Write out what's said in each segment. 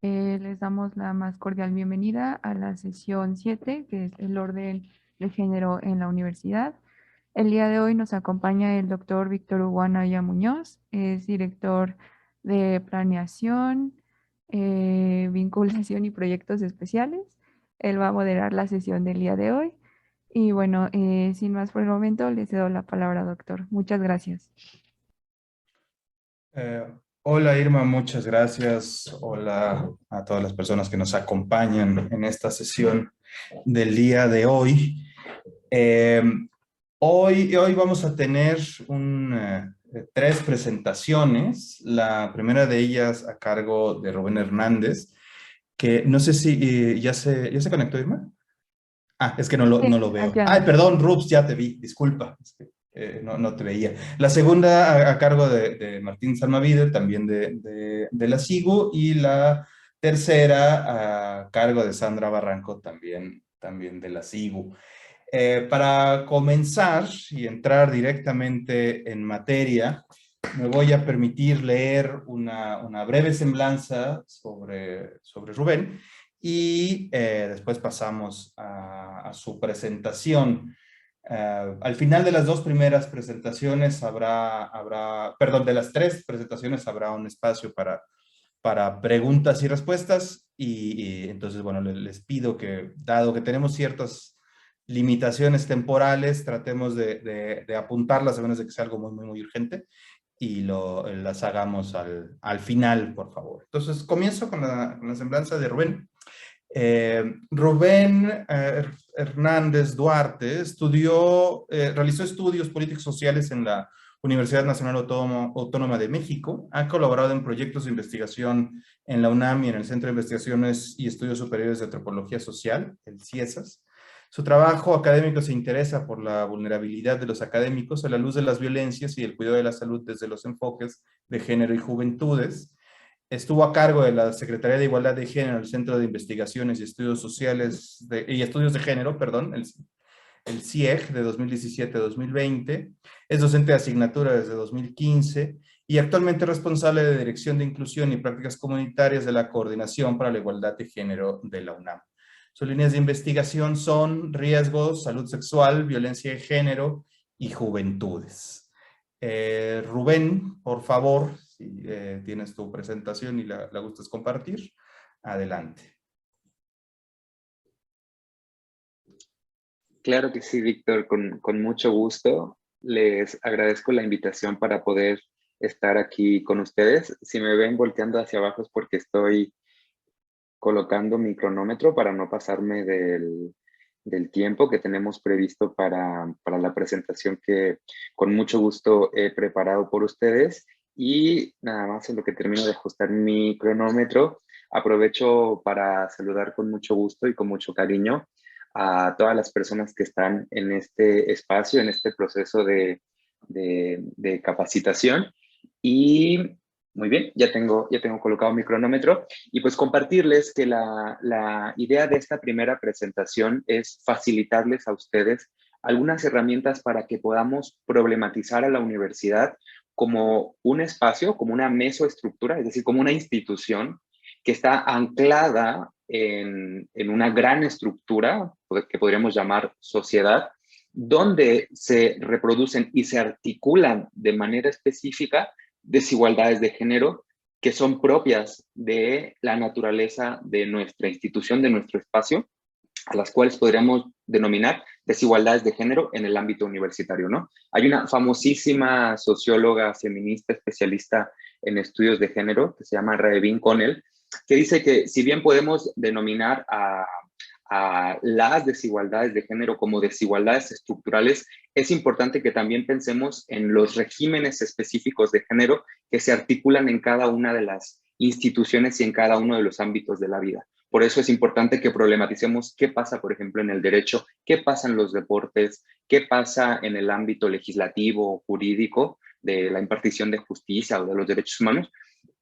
Les damos la más cordial bienvenida a la sesión 7, que es el orden de género en la universidad. El día de hoy nos acompaña el doctor Víctor Hugo Anaya Muñoz, es director de Planeación, Vinculación y Proyectos Especiales. Él va a moderar la sesión del día de hoy. Y bueno, sin más por el momento, le cedo la palabra, doctor. Muchas gracias. Eh, Hola Irma, muchas gracias. Hola a todas las personas que nos acompañan en esta sesión del día de hoy. Eh, hoy vamos a tener tres presentaciones. La primera de ellas a cargo de Rubén Hernández, que no sé si ya se conectó, Irma. Ah, es que no Sí, lo aquí veo. Ay, ando. perdón, Rups, ya te vi, disculpa. Es que, no te veía. La segunda a cargo de Martín Salmavide, también de la SIGU, y la tercera a cargo de Sandra Barranco, también de la SIGU. Para comenzar y entrar directamente en materia, me voy a permitir leer una breve semblanza sobre Rubén y después pasamos a su presentación. Al final de las dos primeras presentaciones perdón, de las tres presentaciones habrá un espacio para preguntas y respuestas y entonces, bueno, les pido que, dado que tenemos ciertas limitaciones temporales, tratemos de apuntarlas a menos de que sea algo muy urgente y las hagamos al final, por favor. Entonces, comienzo con la semblanza de Rubén. Rubén Hernández Duarte realizó estudios políticos sociales en la Universidad Nacional Autónoma de México, ha colaborado en proyectos de investigación en la UNAM y en el Centro de Investigaciones y Estudios Superiores de Antropología Social, el CIESAS. Su trabajo académico se interesa por la vulnerabilidad de los académicos a la luz de las violencias y el cuidado de la salud desde los enfoques de género y juventudes. Estuvo a cargo de la Secretaría de Igualdad de Género, el Centro de Investigaciones y Estudios Sociales y Estudios de Género, perdón, el CIEG de 2017 a 2020. Es docente de asignatura desde 2015 y actualmente responsable de Dirección de Inclusión y Prácticas Comunitarias de la Coordinación para la Igualdad de Género de la UNAM. Sus líneas de investigación son riesgos, salud sexual, violencia de género y juventudes. Rubén, por favor, si tienes tu presentación y la gustas compartir, adelante. Claro que sí, Víctor, con mucho gusto. Les agradezco la invitación para poder estar aquí con ustedes. Si me ven volteando hacia abajo es porque estoy colocando mi cronómetro para no pasarme del tiempo que tenemos previsto para la presentación que con mucho gusto he preparado por ustedes. Y nada más en lo que termino de ajustar mi cronómetro, aprovecho para saludar con mucho gusto y con mucho cariño a todas las personas que están en este espacio, en este proceso de capacitación. Y muy bien, ya tengo colocado mi cronómetro. Y pues compartirles que la idea de esta primera presentación es facilitarles a ustedes algunas herramientas para que podamos problematizar a la universidad como un espacio, como una mesoestructura, es decir, como una institución que está anclada en una gran estructura que podríamos llamar sociedad, donde se reproducen y se articulan de manera específica desigualdades de género que son propias de la naturaleza de nuestra institución, de nuestro espacio, a las cuales podríamos denominar desigualdades de género en el ámbito universitario, ¿no? Hay una famosísima socióloga feminista especialista en estudios de género que se llama Raevin Connell, que dice que si bien podemos denominar a las desigualdades de género como desigualdades estructurales, es importante que también pensemos en los regímenes específicos de género que se articulan en cada una de las instituciones y en cada uno de los ámbitos de la vida. Por eso es importante que problematicemos qué pasa, por ejemplo, en el derecho, qué pasa en los deportes, qué pasa en el ámbito legislativo o jurídico de la impartición de justicia o de los derechos humanos.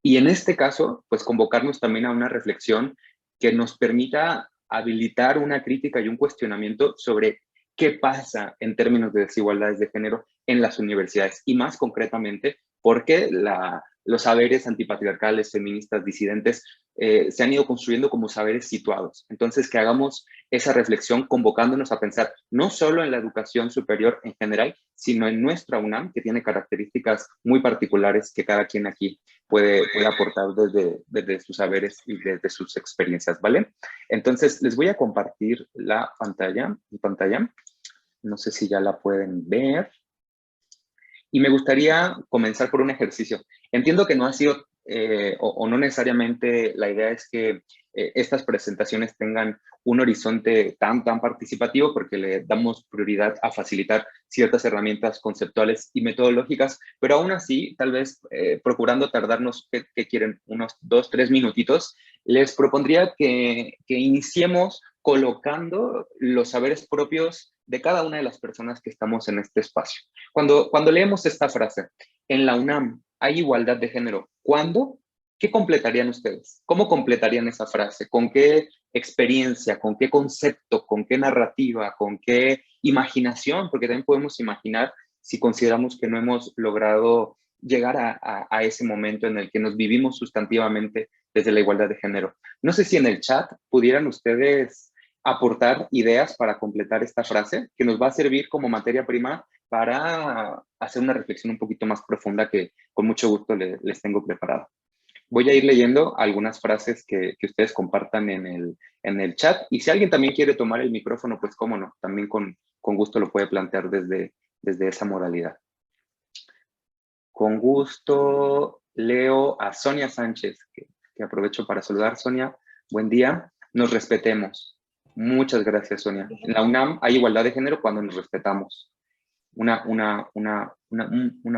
Y en este caso, pues convocarnos también a una reflexión que nos permita habilitar una crítica y un cuestionamiento sobre qué pasa en términos de desigualdades de género en las universidades y más concretamente, por qué la los saberes antipatriarcales, feministas, disidentes, se han ido construyendo como saberes situados. Entonces, que hagamos esa reflexión convocándonos a pensar no solo en la educación superior en general, sino en nuestra UNAM, que tiene características muy particulares que cada quien aquí puede aportar desde sus saberes y desde sus experiencias, ¿vale? Entonces, les voy a compartir la pantalla, mi pantalla. No sé si ya la pueden ver. Y me gustaría comenzar por un ejercicio. Entiendo que no ha sido, o no necesariamente la idea es que estas presentaciones tengan un horizonte tan participativo, porque le damos prioridad a facilitar ciertas herramientas conceptuales y metodológicas, pero aún así, tal vez procurando tardarnos, ¿qué quieren? Unos 2, 3 minutitos, les propondría que iniciemos colocando los saberes propios de cada una de las personas que estamos en este espacio. Cuando leemos esta frase, en la UNAM hay igualdad de género, ¿cuándo? ¿Qué completarían ustedes? ¿Cómo completarían esa frase? ¿Con qué experiencia? ¿Con qué concepto? ¿Con qué narrativa? ¿Con qué imaginación? Porque también podemos imaginar si consideramos que no hemos logrado llegar a ese momento en el que nos vivimos sustantivamente desde la igualdad de género. No sé si en el chat pudieran ustedes aportar ideas para completar esta frase, que nos va a servir como materia prima para hacer una reflexión un poquito más profunda que con mucho gusto les tengo preparada. Voy a ir leyendo algunas frases que ustedes compartan en el chat, y si alguien también quiere tomar el micrófono, pues cómo no, también con gusto lo puede plantear desde esa modalidad. Con gusto leo a Sonia Sánchez, que aprovecho para saludar. Sonia, buen día. Nos respetemos. Muchas gracias, Sonia. En la UNAM hay igualdad de género cuando nos respetamos. Una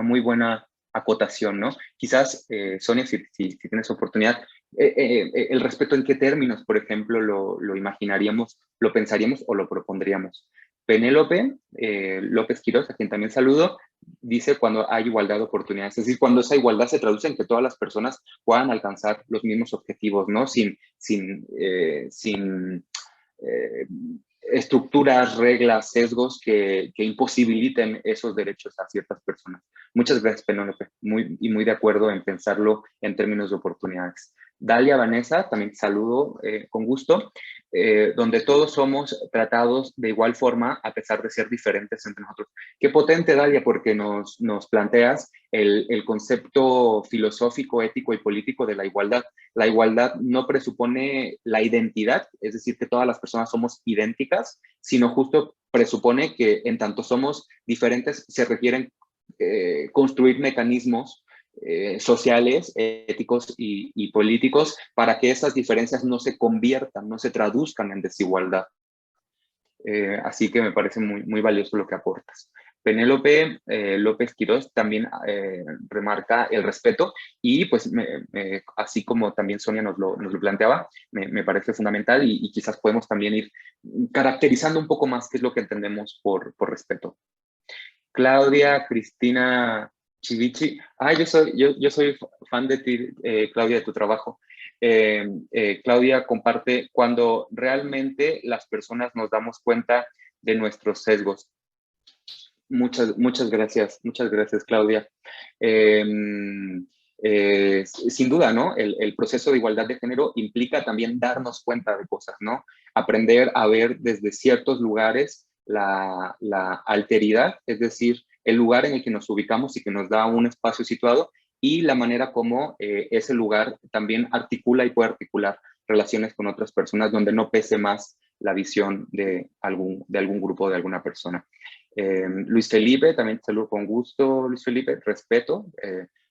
muy buena acotación, ¿no? Quizás, Sonia, si tienes oportunidad, el respeto en qué términos, por ejemplo, lo imaginaríamos, lo pensaríamos o lo propondríamos. Penélope López Quirós, a quien también saludo, dice cuando hay igualdad de oportunidades, es decir, cuando esa igualdad se traduce en que todas las personas puedan alcanzar los mismos objetivos, ¿no? Sin estructuras, reglas, sesgos que imposibiliten esos derechos a ciertas personas. Muchas gracias, Penélope. Muy de acuerdo en pensarlo en términos de oportunidades. Dalia Vanessa, también saludo con gusto, donde todos somos tratados de igual forma a pesar de ser diferentes entre nosotros. Qué potente, Dalia, porque nos planteas el concepto filosófico, ético y político de la igualdad. La igualdad no presupone la identidad, es decir, que todas las personas somos idénticas, sino justo presupone que en tanto somos diferentes se requieren construir mecanismos sociales, éticos y políticos para que esas diferencias no se conviertan, no se traduzcan en desigualdad. Así que me parece muy valioso lo que aportas. Penélope López Quirós también remarca el respeto y pues así como también Sonia nos lo planteaba, me parece fundamental y quizás podemos también ir caracterizando un poco más qué es lo que entendemos por respeto. Claudia Cristina Chivichi. Yo soy fan de ti, Claudia, de tu trabajo. Claudia comparte cuando realmente las personas nos damos cuenta de nuestros sesgos. Muchas gracias, Claudia. Sin duda, ¿no? El proceso de igualdad de género implica también darnos cuenta de cosas, ¿no? Aprender a ver desde ciertos lugares la alteridad, es decir, el lugar en el que nos ubicamos y que nos da un espacio situado y la manera como ese lugar también articula y puede articular relaciones con otras personas donde no pese más la visión de algún grupo, de alguna persona. Luis Felipe, también te saludo con gusto, Luis Felipe, respeto,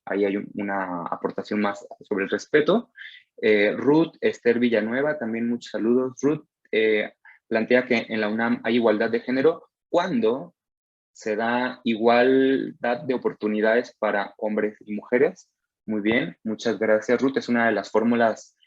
ahí hay una aportación más sobre el respeto. Ruth Esther Villanueva, también muchos saludos. Ruth plantea que en la UNAM hay igualdad de género cuando se da igualdad de oportunidades para hombres y mujeres. Muy bien, muchas gracias, Ruth. Es una de las fórmulas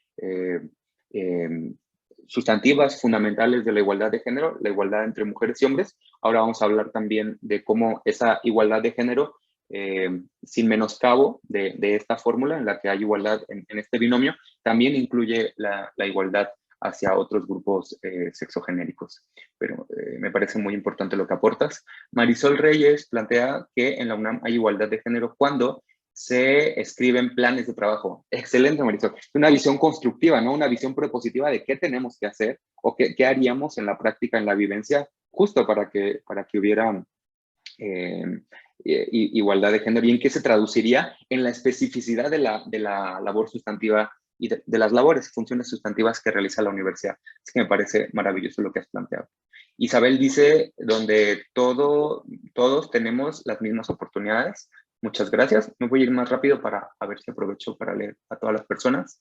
sustantivas fundamentales de la igualdad de género, la igualdad entre mujeres y hombres. Ahora vamos a hablar también de cómo esa igualdad de género, sin menoscabo de esta fórmula en la que hay igualdad en este binomio, también incluye la igualdad hacia otros grupos sexogenéricos. Pero me parece muy importante lo que aportas. Marisol Reyes plantea que en la UNAM hay igualdad de género cuando se escriben planes de trabajo. Excelente, Marisol. Una visión constructiva, ¿no? Una visión propositiva de qué tenemos que hacer o qué haríamos en la práctica, en la vivencia, justo para que hubiera igualdad de género y en qué se traduciría en la especificidad de la labor sustantiva y de las labores, funciones sustantivas que realiza la universidad. Así que me parece maravilloso lo que has planteado. Isabel dice, donde todos tenemos las mismas oportunidades. Muchas gracias. Me voy a ir más rápido para a ver si aprovecho para leer a todas las personas.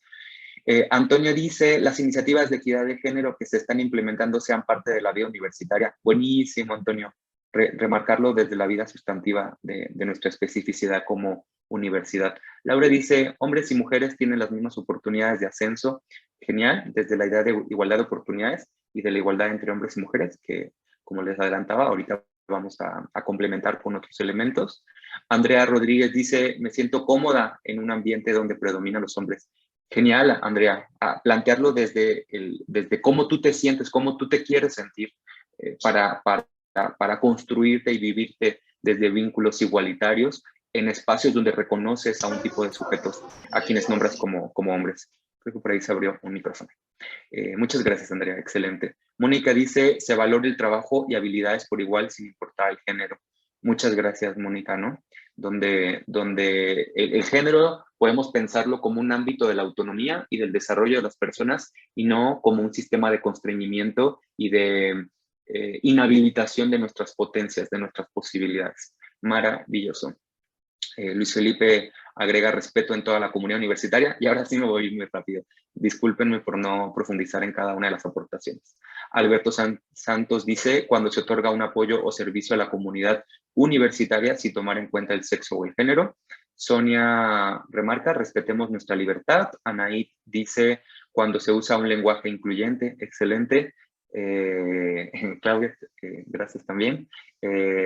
Antonio dice, las iniciativas de equidad de género que se están implementando sean parte de la vida universitaria. Buenísimo, Antonio. Remarcarlo desde la vida sustantiva de nuestra especificidad como universidad. Laura dice, hombres y mujeres tienen las mismas oportunidades de ascenso. Genial, desde la idea de igualdad de oportunidades y de la igualdad entre hombres y mujeres, que como les adelantaba, ahorita vamos a complementar con otros elementos. Andrea Rodríguez dice, me siento cómoda en un ambiente donde predominan los hombres. Genial, Andrea, plantearlo desde cómo tú te sientes, cómo tú te quieres sentir para construirte y vivirte desde vínculos igualitarios en espacios donde reconoces a un tipo de sujetos a quienes nombras como hombres. Creo que por ahí se abrió un micrófono. Muchas gracias, Andrea, excelente. Mónica dice, se valora el trabajo y habilidades por igual sin importar el género. Muchas gracias, Mónica, ¿no? Donde el género podemos pensarlo como un ámbito de la autonomía y del desarrollo de las personas y no como un sistema de constreñimiento y de inhabilitación de nuestras potencias, de nuestras posibilidades. Maravilloso. Luis Felipe agrega respeto en toda la comunidad universitaria y ahora sí me voy muy rápido. Discúlpenme por no profundizar en cada una de las aportaciones. Alberto Santos dice, cuando se otorga un apoyo o servicio a la comunidad universitaria sin tomar en cuenta el sexo o el género. Sonia remarca, respetemos nuestra libertad. Anaí dice, cuando se usa un lenguaje incluyente, excelente. Claudia, gracias también.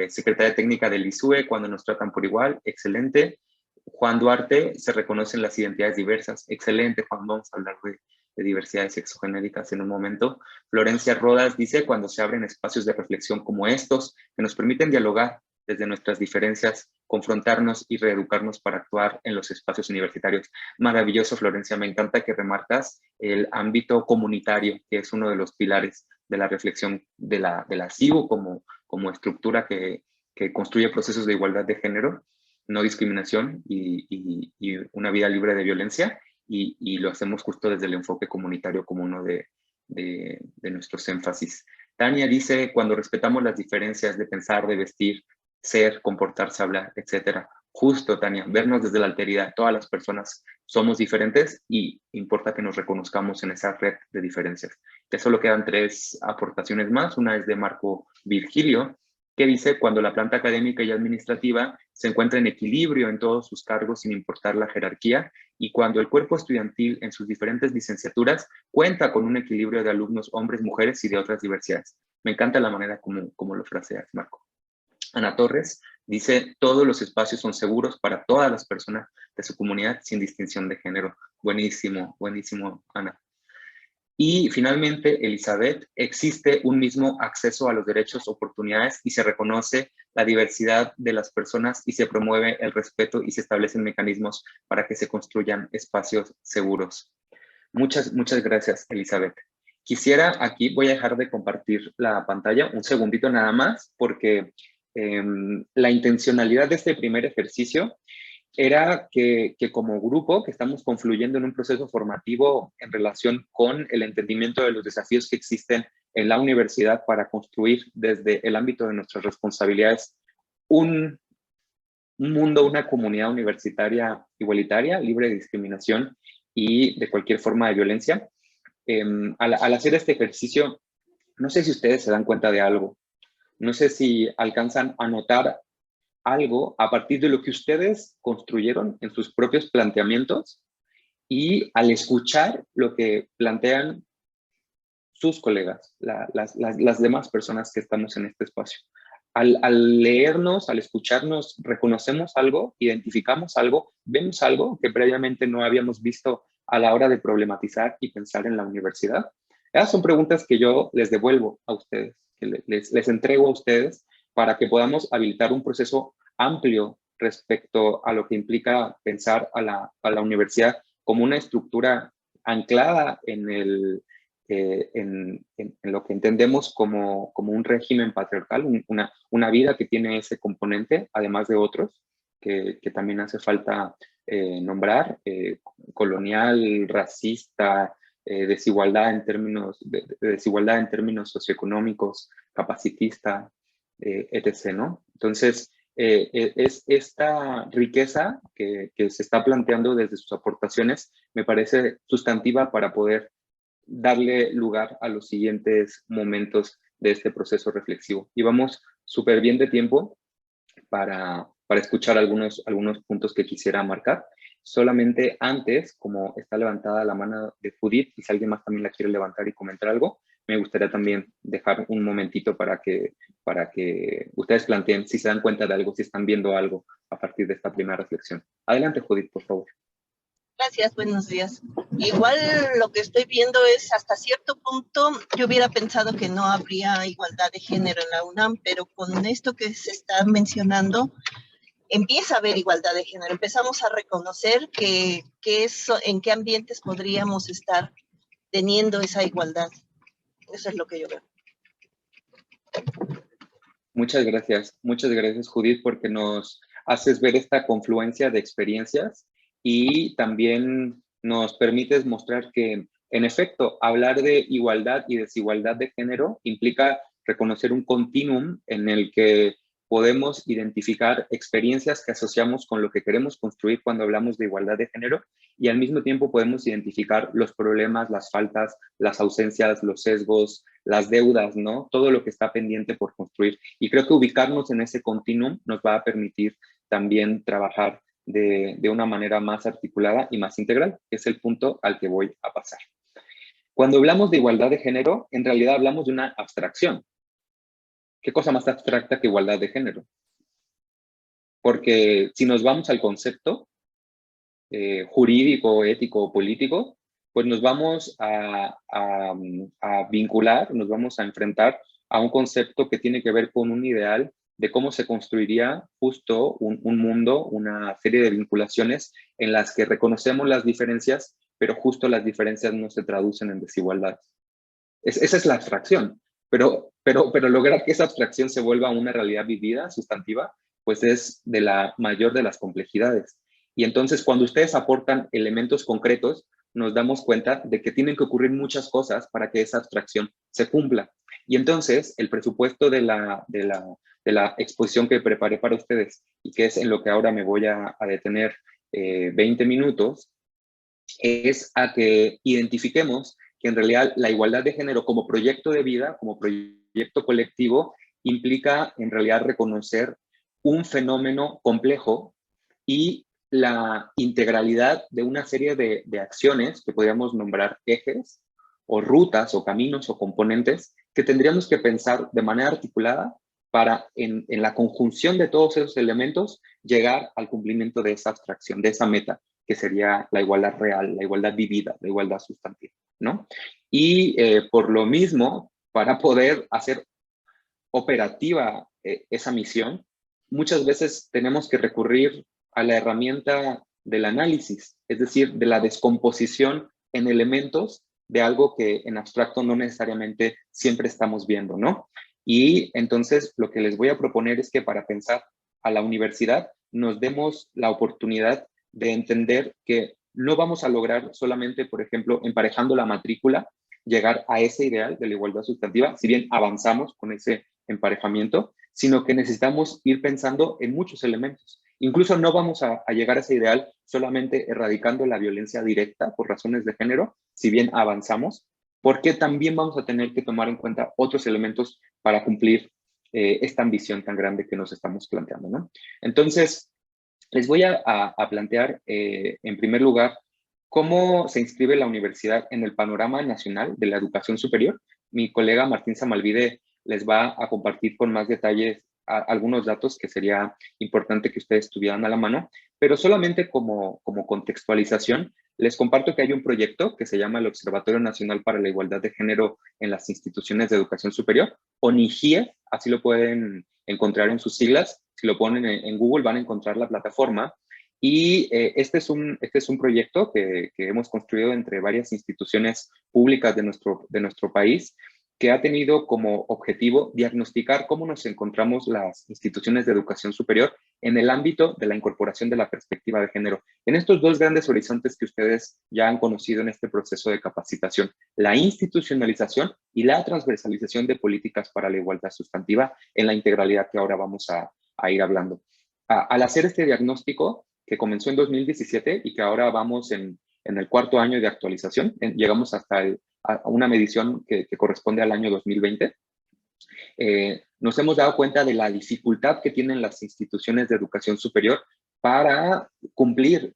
Secretaria técnica del ISUE, cuando nos tratan por igual, excelente. Juan Duarte, se reconocen las identidades diversas, excelente, Juan, vamos a hablar de diversidades sexogenéricas en un momento. Florencia Rodas dice, cuando se abren espacios de reflexión como estos, que nos permiten dialogar desde nuestras diferencias, confrontarnos y reeducarnos para actuar en los espacios universitarios. Maravilloso, Florencia, me encanta que remarcas el ámbito comunitario, que es uno de los pilares de la reflexión de la CIU como estructura que construye procesos de igualdad de género, no discriminación y una vida libre de violencia, y lo hacemos justo desde el enfoque comunitario como uno de nuestros énfasis. Tania dice, cuando respetamos las diferencias de pensar, de vestir, ser, comportarse, hablar, etcétera. Justo, Tania, vernos desde la alteridad. Todas las personas somos diferentes y importa que nos reconozcamos en esa red de diferencias. Ya solo quedan 3 aportaciones más. Una es de Marco Virgilio, que dice, cuando la planta académica y administrativa se encuentra en equilibrio en todos sus cargos sin importar la jerarquía, y cuando el cuerpo estudiantil en sus diferentes licenciaturas cuenta con un equilibrio de alumnos hombres, mujeres y de otras diversidades. Me encanta la manera como lo fraseas, Marco. Ana Torres dice, todos los espacios son seguros para todas las personas de su comunidad sin distinción de género. Buenísimo, buenísimo, Ana. Y finalmente, Elizabeth, existe un mismo acceso a los derechos, oportunidades y se reconoce la diversidad de las personas y se promueve el respeto y se establecen mecanismos para que se construyan espacios seguros. Muchas gracias, Elizabeth. Quisiera aquí, voy a dejar de compartir la pantalla un segundito nada más, porque la intencionalidad de este primer ejercicio era que como grupo, que estamos confluyendo en un proceso formativo en relación con el entendimiento de los desafíos que existen en la universidad para construir desde el ámbito de nuestras responsabilidades un mundo, una comunidad universitaria igualitaria, libre de discriminación y de cualquier forma de violencia. Al hacer este ejercicio, no sé si ustedes se dan cuenta de algo. No sé si alcanzan a notar algo a partir de lo que ustedes construyeron en sus propios planteamientos y al escuchar lo que plantean sus colegas, las demás personas que estamos en este espacio. Al leernos, al escucharnos, reconocemos algo, identificamos algo, vemos algo que previamente no habíamos visto a la hora de problematizar y pensar en la universidad. Esas son preguntas que yo les devuelvo a ustedes, que les entrego a ustedes para que podamos habilitar un proceso amplio respecto a lo que implica pensar a la universidad como una estructura anclada en lo que entendemos como un régimen patriarcal, una vida que tiene ese componente, además de otros, que también hace falta nombrar, colonial, racista, desigualdad en términos, desigualdad en términos socioeconómicos, capacitista, etc., ¿no? Entonces, es esta riqueza que se está planteando desde sus aportaciones, me parece sustantiva para poder darle lugar a los siguientes momentos de este proceso reflexivo. Y vamos súper bien de tiempo para escuchar algunos puntos que quisiera marcar. Solamente antes, como está levantada la mano de Judith, y si alguien más también la quiere levantar y comentar algo, me gustaría también dejar un momentito para que ustedes planteen si se dan cuenta de algo, si están viendo algo a partir de esta primera reflexión. Adelante, Judith, por favor. Gracias, buenos días. Igual lo que estoy viendo es, hasta cierto punto, yo hubiera pensado que no habría igualdad de género en la UNAM, pero con esto que se está mencionando, empieza a haber igualdad de género. Empezamos a reconocer en qué ambientes podríamos estar teniendo esa igualdad. Eso es lo que yo veo. Muchas gracias, Judith, porque nos haces ver esta confluencia de experiencias y también nos permites mostrar que, en efecto, hablar de igualdad y desigualdad de género implica reconocer un continuum en el que podemos identificar experiencias que asociamos con lo que queremos construir cuando hablamos de igualdad de género, y al mismo tiempo podemos identificar los problemas, las faltas, las ausencias, los sesgos, las deudas, ¿no? Todo lo que está pendiente por construir. Y creo que ubicarnos en ese continuum nos va a permitir también trabajar de una manera más articulada y más integral, que es el punto al que voy a pasar. Cuando hablamos de igualdad de género, en realidad hablamos de una abstracción. ¿Qué cosa más abstracta que igualdad de género? Porque si nos vamos al concepto jurídico, ético o político, pues nos vamos a vincular, nos vamos a enfrentar a un concepto que tiene que ver con un ideal de cómo se construiría justo un mundo, una serie de vinculaciones en las que reconocemos las diferencias, pero justo las diferencias no se traducen en desigualdades. Esa es la abstracción. Pero lograr que esa abstracción se vuelva una realidad vivida, sustantiva, pues es de la mayor de las complejidades. Y entonces, cuando ustedes aportan elementos concretos, nos damos cuenta de que tienen que ocurrir muchas cosas para que esa abstracción se cumpla. Y entonces, el presupuesto de la exposición que preparé para ustedes, y que es en lo que ahora me voy a detener 20 minutos, es a que identifiquemos que en realidad la igualdad de género como proyecto de vida, como proyecto colectivo, implica en realidad reconocer un fenómeno complejo y la integralidad de una serie de acciones que podríamos nombrar ejes o rutas o caminos o componentes que tendríamos que pensar de manera articulada para en la conjunción de todos esos elementos llegar al cumplimiento de esa abstracción, de esa meta, que sería la igualdad real, la igualdad vivida, la igualdad sustantiva, ¿no? Y por lo mismo, para poder hacer operativa esa misión, muchas veces tenemos que recurrir a la herramienta del análisis, es decir, de la descomposición en elementos de algo que en abstracto no necesariamente siempre estamos viendo, ¿no? Y entonces lo que les voy a proponer es que para pensar a la universidad nos demos la oportunidad de entender que no vamos a lograr solamente, por ejemplo, emparejando la matrícula, llegar a ese ideal de la igualdad sustantiva, si bien avanzamos con ese emparejamiento, sino que necesitamos ir pensando en muchos elementos. Incluso no vamos a llegar a ese ideal solamente erradicando la violencia directa por razones de género, si bien avanzamos, porque también vamos a tener que tomar en cuenta otros elementos para cumplir esta ambición tan grande que nos estamos planteando, ¿no? Entonces, les voy a plantear, en primer lugar, cómo se inscribe la universidad en el panorama nacional de la educación superior. Mi colega Martín Samalvide les va a compartir con más detalles algunos datos que sería importante que ustedes tuvieran a la mano, pero solamente como contextualización, les comparto que hay un proyecto que se llama el Observatorio Nacional para la Igualdad de Género en las Instituciones de Educación Superior, ONIGIE, así lo pueden encontrar en sus siglas, Si lo ponen en Google van a encontrar la plataforma. Y este es un proyecto que hemos construido entre varias instituciones públicas de nuestro país, que ha tenido como objetivo diagnosticar cómo nos encontramos las instituciones de educación superior en el ámbito de la incorporación de la perspectiva de género. En estos dos grandes horizontes que ustedes ya han conocido en este proceso de capacitación, la institucionalización y la transversalización de políticas para la igualdad sustantiva en la integralidad que ahora vamos a ir hablando. Al hacer este diagnóstico, que comenzó en 2017 y que ahora vamos en el cuarto año de actualización, llegamos hasta a una medición que corresponde al año 2020, nos hemos dado cuenta de la dificultad que tienen las instituciones de educación superior para cumplir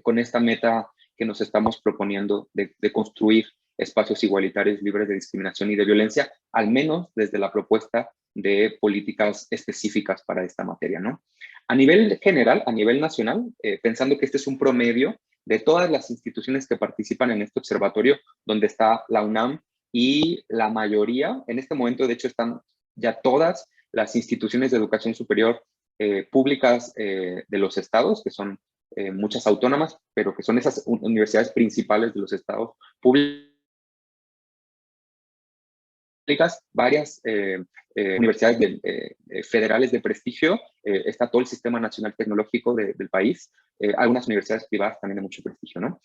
con esta meta que nos estamos proponiendo de construir espacios igualitarios libres de discriminación y de violencia, al menos desde la propuesta de políticas específicas para esta materia, ¿no? A nivel general, a nivel nacional, pensando que este es un promedio de todas las instituciones que participan en este observatorio, donde está la UNAM y la mayoría, en este momento de hecho están ya todas las instituciones de educación superior públicas de los estados, que son muchas autónomas, pero que son esas universidades principales de los estados públicos, varias universidades federales de prestigio, está todo el Sistema Nacional Tecnológico del país, algunas universidades privadas también de mucho prestigio, ¿no?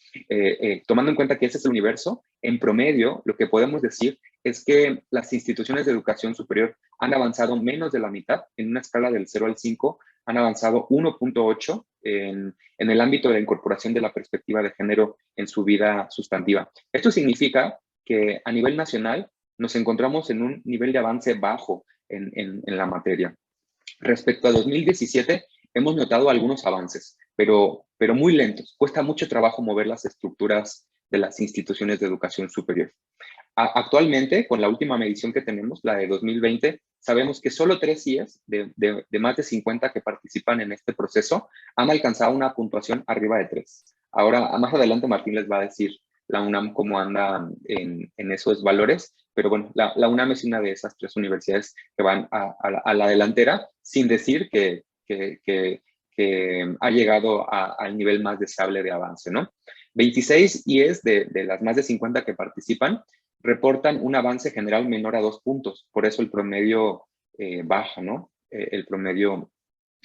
Tomando en cuenta que ese es el universo, en promedio, lo que podemos decir es que las instituciones de educación superior han avanzado menos de la mitad, en una escala del 0 al 5, han avanzado 1.8 en el ámbito de la incorporación de la perspectiva de género en su vida sustantiva. Esto significa que a nivel nacional nos encontramos en un nivel de avance bajo en la materia. Respecto a 2017, hemos notado algunos avances, pero muy lentos. Cuesta mucho trabajo mover las estructuras de las instituciones de educación superior. Actualmente, con la última medición que tenemos, la de 2020, sabemos que solo 3 CIEs de más de 50 que participan en este proceso han alcanzado una puntuación arriba de 3. Ahora, más adelante, Martín les va a decir la UNAM cómo anda en esos valores, pero bueno, la UNAM es una de esas 3 universidades que van a la delantera, sin decir que ha llegado al nivel más deseable de avance, ¿no? 26 IES de las más de 50 que participan reportan un avance general menor a 2 puntos, por eso el promedio baja, ¿no? El promedio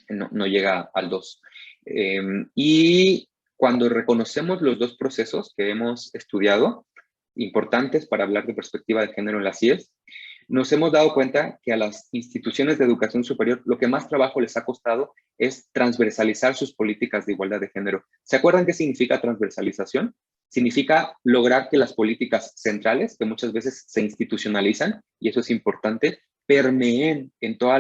no llega al 2. Y cuando reconocemos los dos procesos que hemos estudiado, importantes para hablar de perspectiva de género en las CIES, nos hemos dado cuenta que a las instituciones de educación superior lo que más trabajo les ha costado es transversalizar sus políticas de igualdad de género. ¿Se acuerdan qué significa transversalización? Significa lograr que las políticas centrales, que muchas veces se institucionalizan, y eso es importante, permeen en toda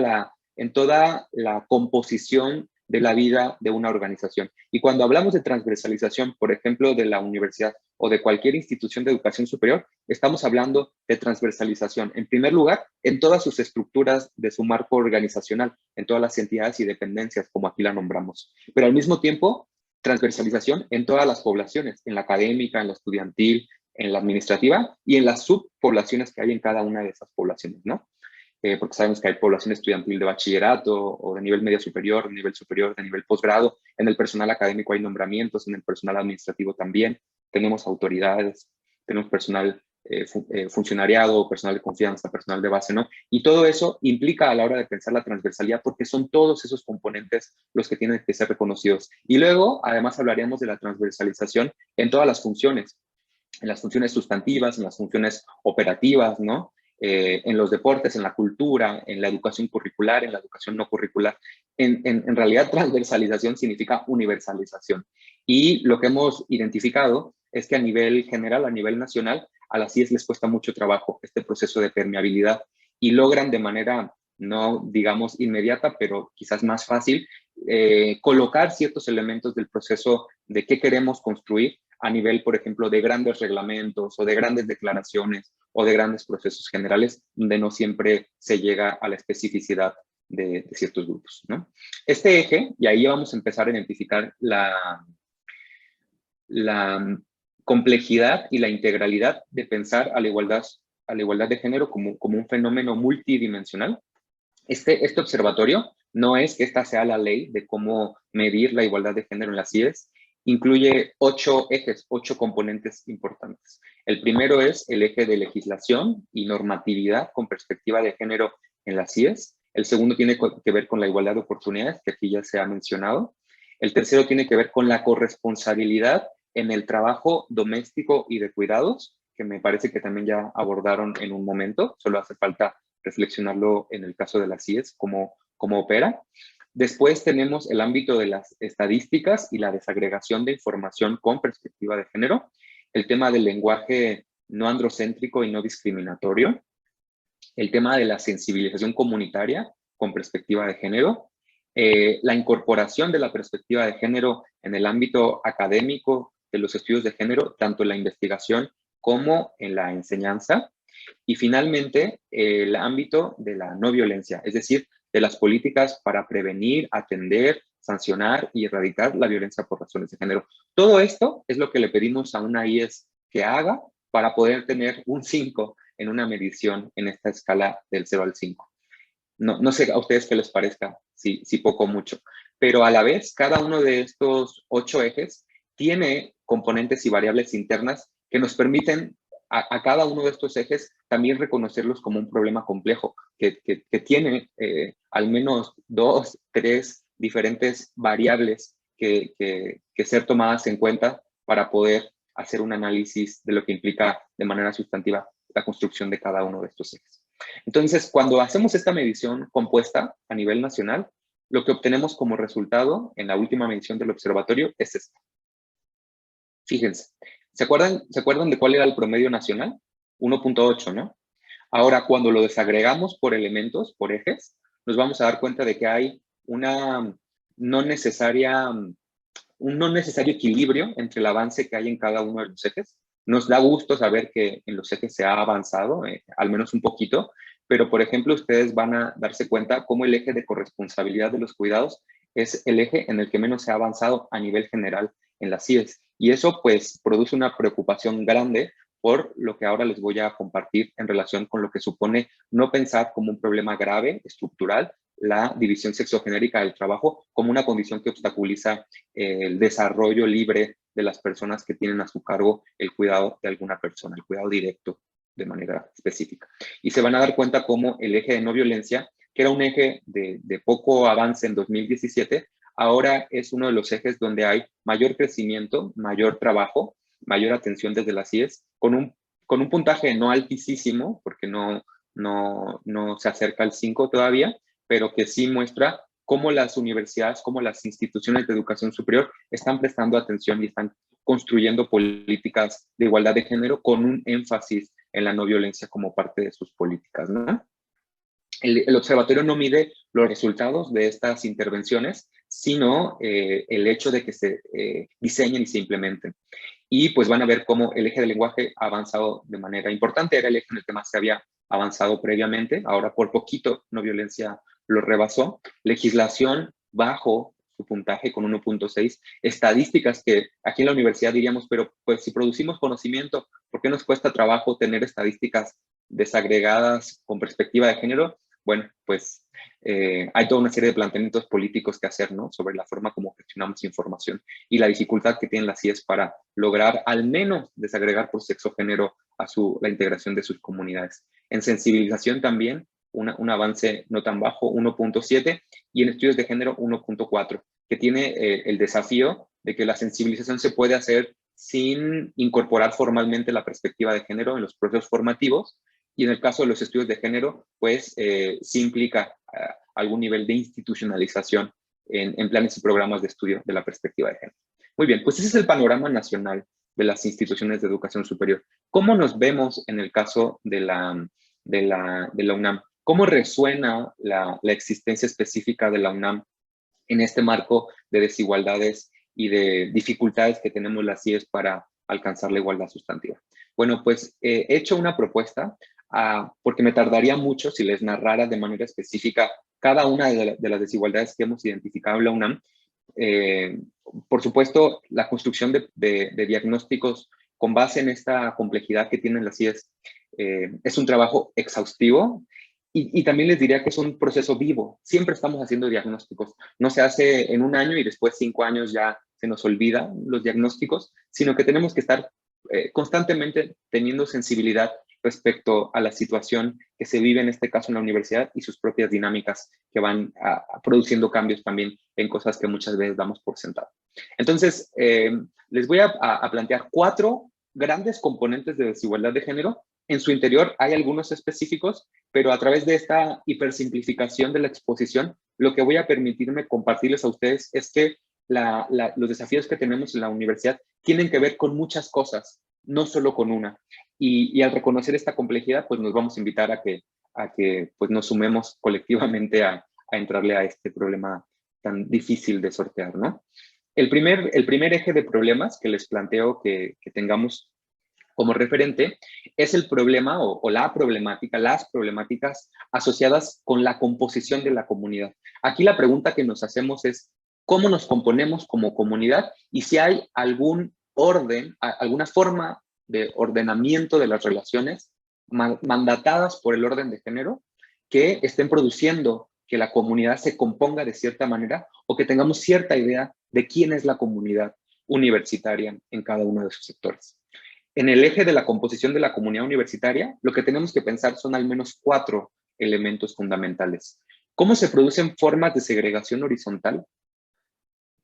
la composición de la vida de una organización. Y cuando hablamos de transversalización, por ejemplo, de la universidad o de cualquier institución de educación superior, estamos hablando de transversalización, en primer lugar, en todas sus estructuras de su marco organizacional, en todas las entidades y dependencias, como aquí la nombramos. Pero al mismo tiempo, transversalización en todas las poblaciones, en la académica, en la estudiantil, en la administrativa y en las subpoblaciones que hay en cada una de esas poblaciones, ¿no? Porque sabemos que hay población estudiantil de bachillerato o de nivel medio superior, de nivel posgrado. En el personal académico hay nombramientos, en el personal administrativo también. Tenemos autoridades, tenemos personal funcionariado, personal de confianza, personal de base, ¿no? Y todo eso implica a la hora de pensar la transversalidad porque son todos esos componentes los que tienen que ser reconocidos. Y luego, además, hablaríamos de la transversalización en todas las funciones, en las funciones sustantivas, en las funciones operativas, ¿no? En los deportes, en la cultura, en la educación curricular, en la educación no curricular. En realidad, transversalización significa universalización. Y lo que hemos identificado es que a nivel general, a nivel nacional, a las CIES les cuesta mucho trabajo este proceso de permeabilidad y logran de manera, no digamos inmediata, pero quizás más fácil, colocar ciertos elementos del proceso de qué queremos construir a nivel, por ejemplo, de grandes reglamentos o de grandes declaraciones o de grandes procesos generales, donde no siempre se llega a la especificidad de ciertos grupos, ¿no? Este eje, y ahí vamos a empezar a identificar la complejidad y la integralidad de pensar a la igualdad de género como un fenómeno multidimensional. Este observatorio no es que esta sea la ley de cómo medir la igualdad de género en las CIES, incluye 8 ejes, 8 componentes importantes. El primero es el eje de legislación y normatividad con perspectiva de género en las CIES. El segundo tiene que ver con la igualdad de oportunidades, que aquí ya se ha mencionado. El tercero tiene que ver con la corresponsabilidad en el trabajo doméstico y de cuidados, que me parece que también ya abordaron en un momento, solo hace falta reflexionarlo en el caso de las CIES, cómo opera. Después tenemos el ámbito de las estadísticas y la desagregación de información con perspectiva de género, el tema del lenguaje no androcéntrico y no discriminatorio, el tema de la sensibilización comunitaria con perspectiva de género, la incorporación de la perspectiva de género en el ámbito académico de los estudios de género, tanto en la investigación como en la enseñanza, y finalmente el ámbito de la no violencia, es decir, de las políticas para prevenir, atender, sancionar y erradicar la violencia por razones de género. Todo esto es lo que le pedimos a una IES que haga para poder tener un 5 en una medición en esta escala del 0 al 5. No sé a ustedes qué les parezca, si poco o mucho, pero a la vez cada uno de estos 8 ejes tiene componentes y variables internas que nos permiten a cada uno de estos ejes también reconocerlos como un problema complejo que tiene al menos 2, 3 diferentes variables que ser tomadas en cuenta para poder hacer un análisis de lo que implica de manera sustantiva la construcción de cada uno de estos ejes. Entonces, cuando hacemos esta medición compuesta a nivel nacional, lo que obtenemos como resultado en la última medición del observatorio es esta. Fíjense, ¿se acuerdan de cuál era el promedio nacional? 1.8, ¿no? Ahora, cuando lo desagregamos por elementos, por ejes, nos vamos a dar cuenta de que hay un no necesario equilibrio entre el avance que hay en cada uno de los ejes. Nos da gusto saber que en los ejes se ha avanzado, al menos un poquito, pero por ejemplo, ustedes van a darse cuenta cómo el eje de corresponsabilidad de los cuidados es el eje en el que menos se ha avanzado a nivel general en las CIES. Y eso pues produce una preocupación grande por lo que ahora les voy a compartir en relación con lo que supone no pensar como un problema grave, estructural, la división sexogenérica del trabajo como una condición que obstaculiza el desarrollo libre de las personas que tienen a su cargo el cuidado de alguna persona, el cuidado directo de manera específica. Y se van a dar cuenta cómo el eje de no violencia, que era un eje de poco avance en 2017, ahora es uno de los ejes donde hay mayor crecimiento, mayor trabajo, mayor atención desde las CIES, con un puntaje no altísimo, porque no se acerca al 5 todavía, pero que sí muestra cómo las universidades, cómo las instituciones de educación superior están prestando atención y están construyendo políticas de igualdad de género con un énfasis en la no violencia como parte de sus políticas, ¿no? El observatorio no mide los resultados de estas intervenciones, sino el hecho de que se diseñen y se implementen. Y pues van a ver cómo el eje del lenguaje ha avanzado de manera importante. Era el eje en el que más se había avanzado previamente. Ahora por poquito no violencia lo rebasó. Legislación bajo su puntaje con 1.6. Estadísticas que aquí en la universidad diríamos, pero pues si producimos conocimiento, ¿por qué nos cuesta trabajo tener estadísticas desagregadas con perspectiva de género? Bueno, pues hay toda una serie de planteamientos políticos que hacer, ¿no? Sobre la forma como gestionamos información y la dificultad que tienen las CIES para lograr al menos desagregar por sexo o género a la integración de sus comunidades. En sensibilización también, un avance no tan bajo, 1.7, y en estudios de género 1.4, que tiene el desafío de que la sensibilización se puede hacer sin incorporar formalmente la perspectiva de género en los procesos formativos, y en el caso de los estudios de género, pues sí implica algún nivel de institucionalización en planes y programas de estudio de la perspectiva de género. Muy bien, pues ese es el panorama nacional de las instituciones de educación superior. ¿Cómo nos vemos en el caso de la UNAM? ¿Cómo resuena la existencia específica de la UNAM en este marco de desigualdades y de dificultades que tenemos las CIES para alcanzar la igualdad sustantiva? Bueno, pues he hecho una propuesta porque me tardaría mucho si les narrara de manera específica cada una de las desigualdades que hemos identificado en la UNAM. Por supuesto, la construcción de diagnósticos con base en esta complejidad que tienen las CIES es un trabajo exhaustivo Y también les diría que es un proceso vivo. Siempre estamos haciendo diagnósticos. No se hace en un año y después 5 años ya se nos olvidan los diagnósticos, sino que tenemos que estar constantemente teniendo sensibilidad respecto a la situación que se vive en este caso en la universidad y sus propias dinámicas que van produciendo cambios también en cosas que muchas veces damos por sentado. Entonces, les voy a plantear 4 grandes componentes de desigualdad de género. En su interior hay algunos específicos, pero a través de esta hipersimplificación de la exposición, lo que voy a permitirme compartirles a ustedes es que los desafíos que tenemos en la universidad tienen que ver con muchas cosas, no solo con una. Y al reconocer esta complejidad, pues nos vamos a invitar a que pues nos sumemos colectivamente a entrarle a este problema tan difícil de sortear, ¿no? El primer eje de problemas que les planteo que tengamos como referente es el problema o la problemática, las problemáticas asociadas con la composición de la comunidad. Aquí la pregunta que nos hacemos es, ¿cómo nos componemos como comunidad? Y si hay algún orden, alguna forma de ordenamiento de las relaciones mandatadas por el orden de género que estén produciendo que la comunidad se componga de cierta manera o que tengamos cierta idea de quién es la comunidad universitaria en cada uno de sus sectores. En el eje de la composición de la comunidad universitaria, lo que tenemos que pensar son al menos 4 elementos fundamentales. ¿Cómo se producen formas de segregación horizontal?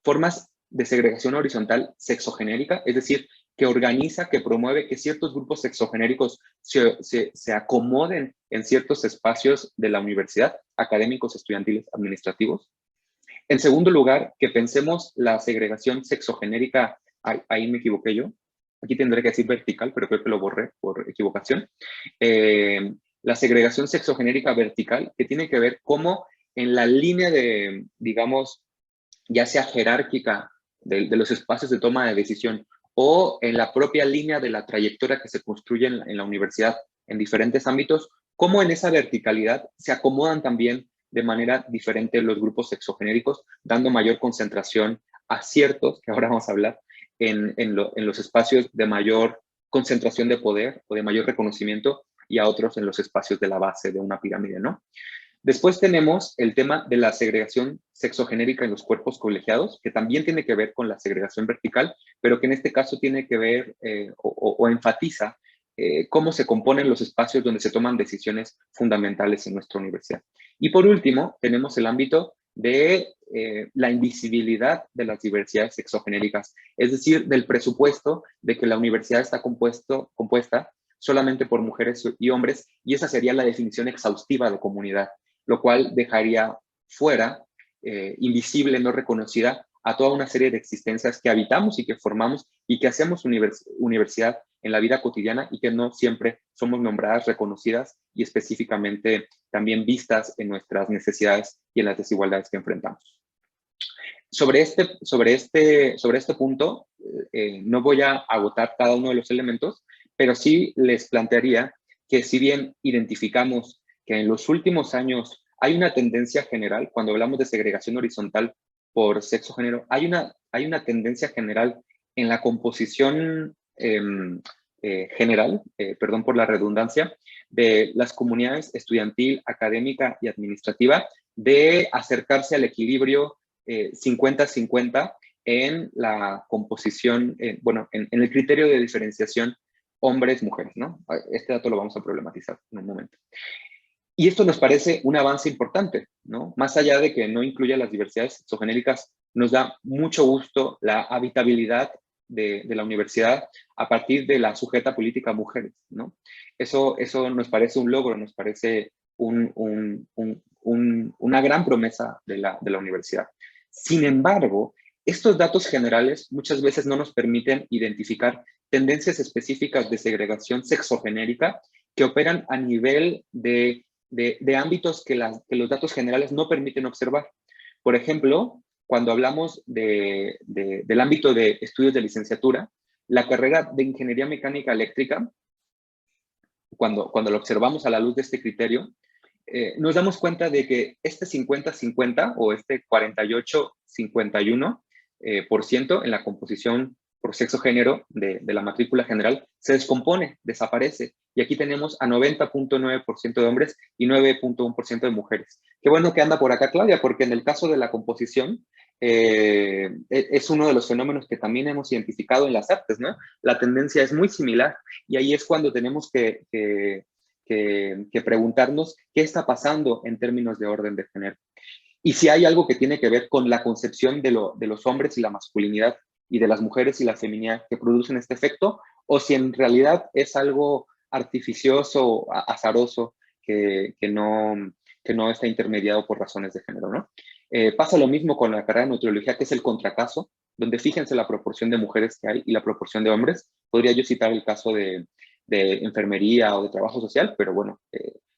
Formas de segregación horizontal sexogenérica, es decir, que organiza, que promueve que ciertos grupos sexogenéricos se acomoden en ciertos espacios de la universidad, académicos, estudiantiles, administrativos. En segundo lugar, que pensemos la segregación sexogenérica, ahí me equivoqué yo, aquí tendré que decir vertical, pero creo que lo borré por equivocación. La segregación sexogenérica vertical, que tiene que ver cómo en la línea de, digamos, ya sea jerárquica de los espacios de toma de decisión o en la propia línea de la trayectoria que se construye en la universidad en diferentes ámbitos, cómo en esa verticalidad se acomodan también de manera diferente los grupos sexogenéricos, dando mayor concentración a ciertos, que ahora vamos a hablar, en los espacios de mayor concentración de poder o de mayor reconocimiento y a otros en los espacios de la base de una pirámide, ¿no? Después tenemos el tema de la segregación sexogenérica en los cuerpos colegiados, que también tiene que ver con la segregación vertical, pero que en este caso tiene que ver o enfatiza cómo se componen los espacios donde se toman decisiones fundamentales en nuestra universidad. Y por último, tenemos el ámbito de la invisibilidad de las diversidades sexogenéricas, es decir, del presupuesto de que la universidad está compuesta solamente por mujeres y hombres, y esa sería la definición exhaustiva de comunidad, lo cual dejaría fuera, invisible, no reconocida, a toda una serie de existencias que habitamos y que formamos y que hacemos universidad en la vida cotidiana y que no siempre somos nombradas, reconocidas y específicamente también vistas en nuestras necesidades y en las desigualdades que enfrentamos. Sobre este punto, no voy a agotar cada uno de los elementos, pero sí les plantearía que si bien identificamos que en los últimos años hay una tendencia general, cuando hablamos de segregación horizontal por sexo género, hay una tendencia general en la composición general, perdón por la redundancia, de las comunidades estudiantil, académica y administrativa, de acercarse al equilibrio 50-50 en la composición, bueno, en el criterio de diferenciación hombres-mujeres, ¿no? Este dato lo vamos a problematizar en un momento. Y esto nos parece un avance importante, ¿no? Más allá de que no incluya las diversidades sexogenéricas, nos da mucho gusto la habitabilidad de la universidad a partir de la sujeta política mujeres, ¿no? Eso nos parece un logro, nos parece una gran promesa de la universidad. Sin embargo, estos datos generales muchas veces no nos permiten identificar tendencias específicas de segregación sexogenérica que operan a nivel de ámbitos que los datos generales no permiten observar. Por ejemplo, cuando hablamos del ámbito de estudios de licenciatura, la carrera de Ingeniería Mecánica Eléctrica, cuando lo observamos a la luz de este criterio, nos damos cuenta de que este 50-50 o este 48-51% en la composición por sexo género de la matrícula general se descompone, desaparece. Y aquí tenemos a 90.9% de hombres y 9.1% de mujeres. Qué bueno que anda por acá Claudia, porque en el caso de la composición es uno de los fenómenos que también hemos identificado en las artes, ¿no? La tendencia es muy similar y ahí es cuando tenemos que preguntarnos qué está pasando en términos de orden de género. Y si hay algo que tiene que ver con la concepción de los hombres y la masculinidad y de las mujeres y la feminidad que producen este efecto, o si en realidad es algo artificioso, azaroso, que no está intermediado por razones de género, ¿no? Pasa lo mismo con la carrera de nutriología, que es el contracaso, donde fíjense la proporción de mujeres que hay y la proporción de hombres. Podría yo citar el caso de enfermería o de trabajo social, pero bueno,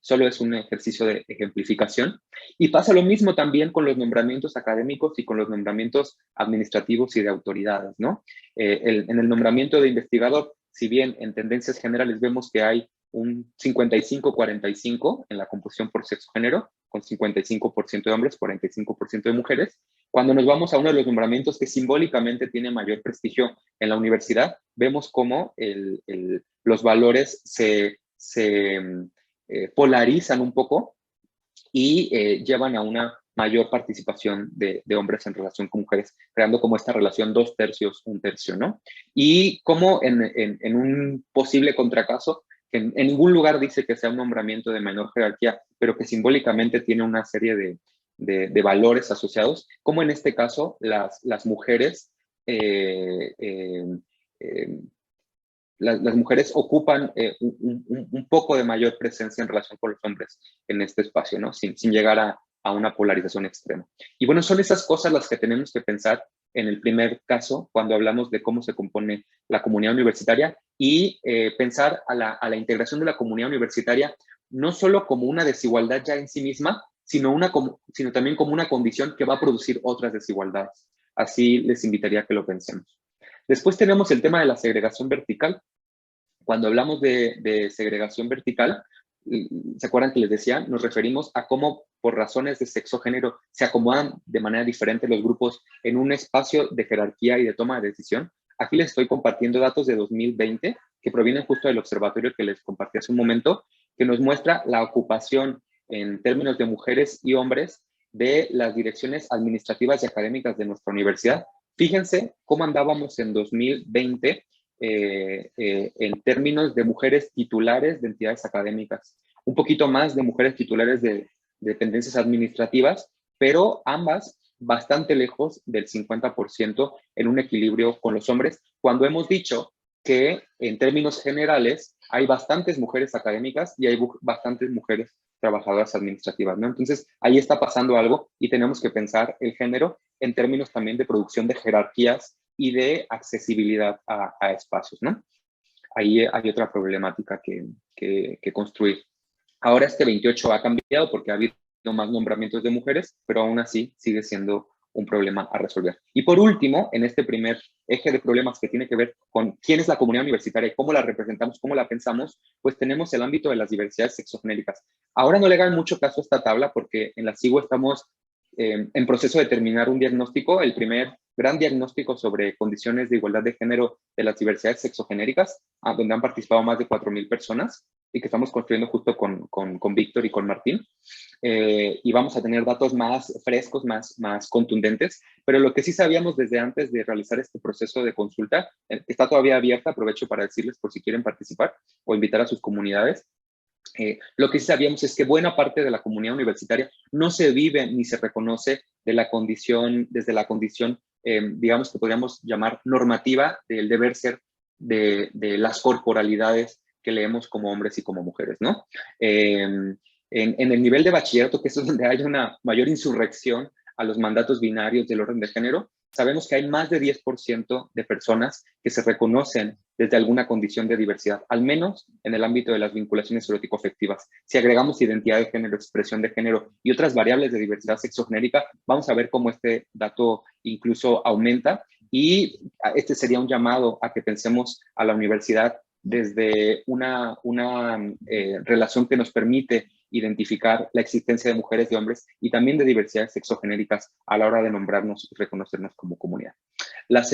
solo es un ejercicio de ejemplificación. Y pasa lo mismo también con los nombramientos académicos y con los nombramientos administrativos y de autoridades, ¿no? En el nombramiento de investigador, si bien en tendencias generales vemos que hay un 55-45 en la composición por sexo-género, con 55% de hombres, 45% de mujeres. Cuando nos vamos a uno de los nombramientos que simbólicamente tiene mayor prestigio en la universidad, vemos cómo los valores se polarizan un poco y llevan a una mayor participación de hombres en relación con mujeres, creando como esta relación 2/3, 1/3, ¿no? Y como en un posible contracaso, que en ningún lugar dice que sea un nombramiento de menor jerarquía, pero que simbólicamente tiene una serie de valores asociados, como en este caso las mujeres las mujeres ocupan un poco de mayor presencia en relación con los hombres en este espacio, ¿no? Sin llegar a una polarización extrema. Y bueno, son esas cosas las que tenemos que pensar en el primer caso, cuando hablamos de cómo se compone la comunidad universitaria y pensar a la integración de la comunidad universitaria no solo como una desigualdad ya en sí misma, sino también como una condición que va a producir otras desigualdades. Así les invitaría a que lo pensemos. Después tenemos el tema de la segregación vertical. Cuando hablamos de segregación vertical, ¿se acuerdan que les decía? Nos referimos a cómo por razones de sexo-género se acomodan de manera diferente los grupos en un espacio de jerarquía y de toma de decisión. Aquí les estoy compartiendo datos de 2020 que provienen justo del observatorio que les compartí hace un momento, que nos muestra la ocupación en términos de mujeres y hombres de las direcciones administrativas y académicas de nuestra universidad. Fíjense cómo andábamos en 2020 en términos de mujeres titulares de entidades académicas, un poquito más de mujeres titulares de dependencias administrativas, pero ambas bastante lejos del 50% en un equilibrio con los hombres, cuando hemos dicho que en términos generales hay bastantes mujeres académicas y hay bastantes mujeres trabajadoras administrativas, ¿no? Entonces, ahí está pasando algo y tenemos que pensar el género en términos también de producción de jerarquías y de accesibilidad a espacios, ¿no? Ahí hay otra problemática que construir. Ahora este 28 ha cambiado porque ha habido más nombramientos de mujeres, pero aún así sigue siendo un problema a resolver. Y por último, en este primer eje de problemas que tiene que ver con quién es la comunidad universitaria y cómo la representamos, cómo la pensamos, pues tenemos el ámbito de las diversidades sexogenéricas. Ahora no le hagan mucho caso a esta tabla porque en la SIGO estamos en proceso de terminar un diagnóstico, el primer gran diagnóstico sobre condiciones de igualdad de género de las diversidades sexogenéricas, donde han participado más de 4,000 personas y que estamos construyendo justo con Víctor y con Martín. Y vamos a tener datos más frescos, más contundentes, pero lo que sí sabíamos desde antes de realizar este proceso de consulta, está todavía abierta, aprovecho para decirles por si quieren participar o invitar a sus comunidades. Lo que sí sabíamos es que buena parte de la comunidad universitaria no se vive ni se reconoce desde la condición, digamos que podríamos llamar normativa del deber ser de las corporalidades que leemos como hombres y como mujeres, ¿no? En el nivel de bachillerato, que es donde hay una mayor insurrección a los mandatos binarios del orden de género, sabemos que hay más de 10% de personas que se reconocen desde alguna condición de diversidad, al menos en el ámbito de las vinculaciones erótico-afectivas. Si agregamos identidad de género, expresión de género y otras variables de diversidad sexogenérica, vamos a ver cómo este dato incluso aumenta y este sería un llamado a que pensemos a la universidad desde una relación que nos permite identificar la existencia de mujeres y hombres y también de diversidades sexogenéricas a la hora de nombrarnos y reconocernos como comunidad. El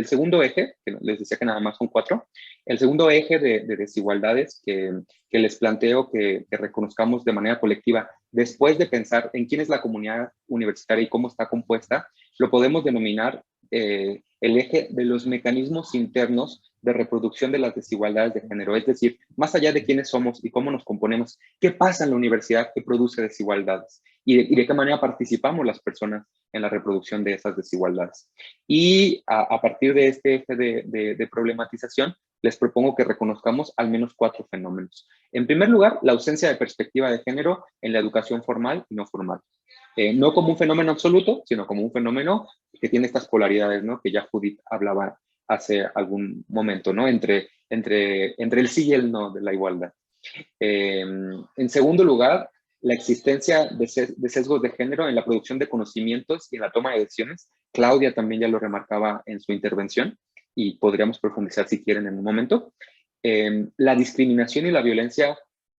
segundo eje, que les decía que nada más son 4, el segundo eje de desigualdades que les planteo que reconozcamos de manera colectiva, después de pensar en quién es la comunidad universitaria y cómo está compuesta, lo podemos denominar el eje de los mecanismos internos de reproducción de las desigualdades de género, es decir, más allá de quiénes somos y cómo nos componemos, qué pasa en la universidad que produce desigualdades y de qué manera participamos las personas en la reproducción de esas desigualdades. Y a partir de este eje de problematización, les propongo que reconozcamos al menos 4 fenómenos. En primer lugar, la ausencia de perspectiva de género en la educación formal y no formal. No como un fenómeno absoluto, sino como un fenómeno que tiene estas polaridades, ¿no? Que ya Judith hablaba hace algún momento, ¿no? Entre el sí y el no de la igualdad. En segundo lugar, la existencia de sesgos de género en la producción de conocimientos y en la toma de decisiones. Claudia también ya lo remarcaba en su intervención y podríamos profundizar si quieren en un momento. La discriminación y la violencia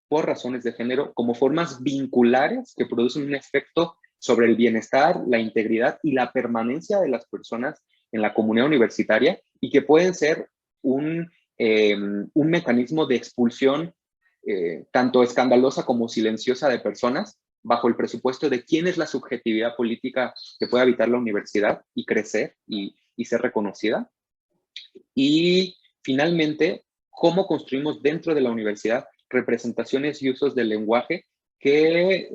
por razones de género como formas vinculares que producen un efecto sobre el bienestar, la integridad y la permanencia de las personas en la comunidad universitaria y que pueden ser un mecanismo de expulsión tanto escandalosa como silenciosa de personas bajo el presupuesto de quién es la subjetividad política que puede habitar la universidad y crecer y ser reconocida. Y finalmente, cómo construimos dentro de la universidad representaciones y usos del lenguaje que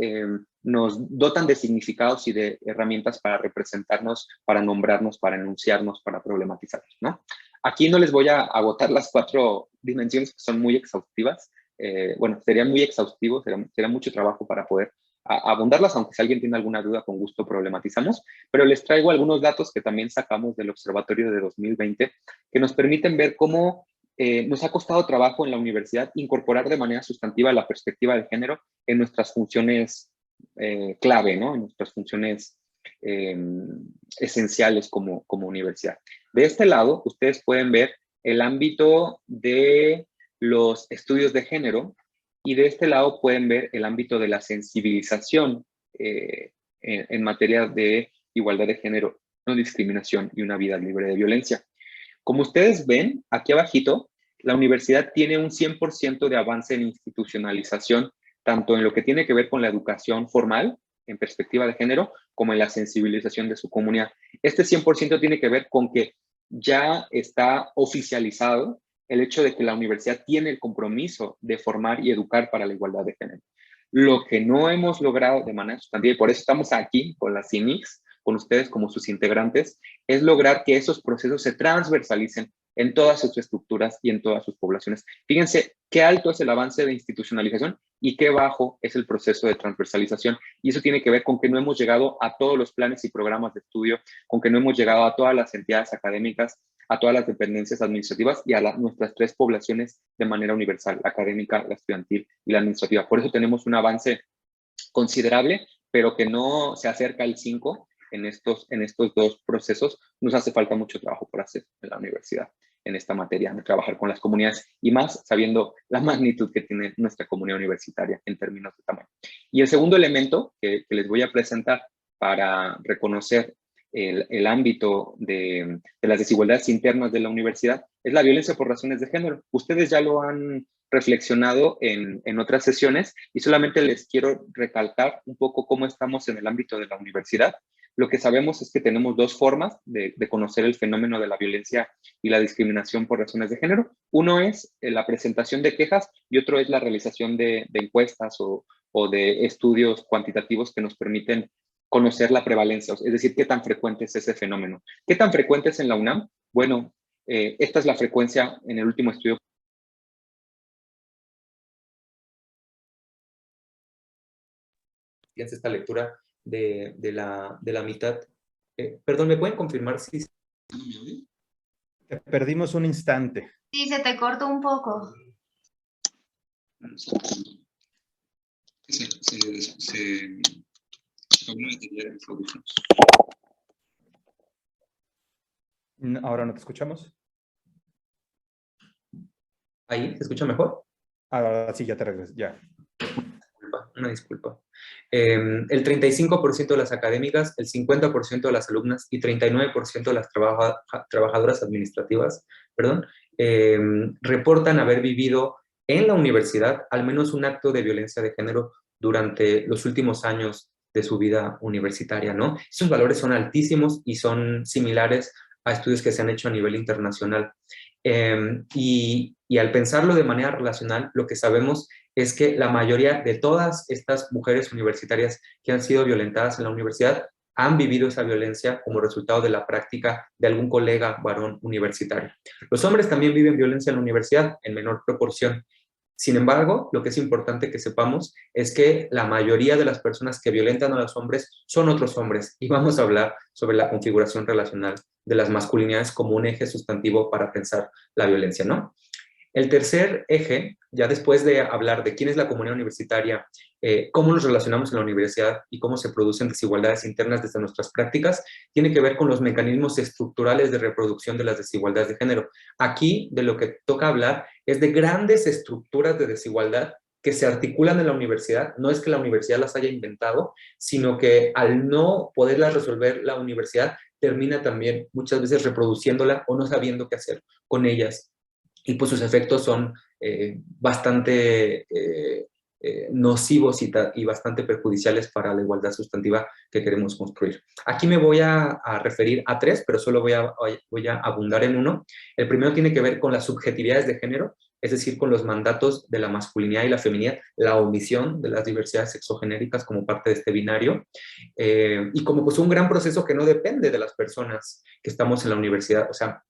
nos dotan de significados y de herramientas para representarnos, para nombrarnos, para enunciarnos, para problematizarnos, ¿no? Aquí no les voy a agotar las 4 dimensiones que son muy exhaustivas. Bueno, sería muy exhaustivo, sería mucho trabajo para poder abundarlas, aunque si alguien tiene alguna duda, con gusto problematizamos, pero les traigo algunos datos que también sacamos del observatorio de 2020 que nos permiten ver cómo nos ha costado trabajo en la universidad incorporar de manera sustantiva la perspectiva de género en nuestras funciones clave, ¿no? En nuestras funciones esenciales como universidad. De este lado, ustedes pueden ver el ámbito de los estudios de género y de este lado pueden ver el ámbito de la sensibilización en materia de igualdad de género, no discriminación y una vida libre de violencia. Como ustedes ven, aquí abajito, la universidad tiene un 100% de avance en institucionalización, tanto en lo que tiene que ver con la educación formal, en perspectiva de género, como en la sensibilización de su comunidad. Este 100% tiene que ver con que ya está oficializado el hecho de que la universidad tiene el compromiso de formar y educar para la igualdad de género. Lo que no hemos logrado de manera sustantiva, y por eso estamos aquí con las CINICs, con ustedes como sus integrantes, es lograr que esos procesos se transversalicen en todas sus estructuras y en todas sus poblaciones. Fíjense qué alto es el avance de institucionalización y qué bajo es el proceso de transversalización. Y eso tiene que ver con que no hemos llegado a todos los planes y programas de estudio, con que no hemos llegado a todas las entidades académicas, a todas las dependencias administrativas y a nuestras 3 poblaciones de manera universal, la académica, la estudiantil y la administrativa. Por eso tenemos un avance considerable, pero que no se acerca al 5 en estos 2 procesos. Nos hace falta mucho trabajo por hacer en la universidad en esta materia, de trabajar con las comunidades y más sabiendo la magnitud que tiene nuestra comunidad universitaria en términos de tamaño. Y el segundo elemento que les voy a presentar para reconocer el ámbito de las desigualdades internas de la universidad es la violencia por razones de género. Ustedes ya lo han reflexionado en otras sesiones y solamente les quiero recalcar un poco cómo estamos en el ámbito de la universidad. Lo que sabemos es que tenemos 2 formas de conocer el fenómeno de la violencia y la discriminación por razones de género. Uno es la presentación de quejas y otro es la realización de encuestas o de estudios cuantitativos que nos permiten conocer la prevalencia, es decir, qué tan frecuente es ese fenómeno. ¿Qué tan frecuente es en la UNAM? Bueno, esta es la frecuencia en el último estudio. Fíjense esta lectura de la mitad. Perdón, ¿me pueden confirmar si me oyen? Te perdimos un instante. Sí, se te cortó un poco. Ahora no te escuchamos. ¿Ahí? ¿Se escucha mejor? Ahora sí, ya te regreso, ya. Una disculpa. El 35% de las académicas, el 50% de las alumnas y 39% de las trabajadoras administrativas, perdón, reportan haber vivido en la universidad al menos un acto de violencia de género durante los últimos años de su vida universitaria, ¿no? Esos valores son altísimos y son similares a estudios que se han hecho a nivel internacional. Y al pensarlo de manera relacional, lo que sabemos es que la mayoría de todas estas mujeres universitarias que han sido violentadas en la universidad han vivido esa violencia como resultado de la práctica de algún colega varón universitario. Los hombres también viven violencia en la universidad en menor proporción. Sin embargo, lo que es importante que sepamos es que la mayoría de las personas que violentan a los hombres son otros hombres, y vamos a hablar sobre la configuración relacional de las masculinidades como un eje sustantivo para pensar la violencia, ¿no? El tercer eje, ya después de hablar de quién es la comunidad universitaria, cómo nos relacionamos en la universidad y cómo se producen desigualdades internas desde nuestras prácticas, tiene que ver con los mecanismos estructurales de reproducción de las desigualdades de género. Aquí de lo que toca hablar es de grandes estructuras de desigualdad que se articulan en la universidad. No es que la universidad las haya inventado, sino que al no poderlas resolver la universidad, termina también muchas veces reproduciéndola o no sabiendo qué hacer con ellas. Y pues sus efectos son bastante nocivos y bastante perjudiciales para la igualdad sustantiva que queremos construir. Aquí me voy a referir a tres, pero solo voy a abundar en uno. El primero tiene que ver con las subjetividades de género, es decir, con los mandatos de la masculinidad y la feminidad, la omisión de las diversidades sexogenéricas como parte de este binario, y como pues un gran proceso que no depende de las personas que estamos en la universidad. O sea,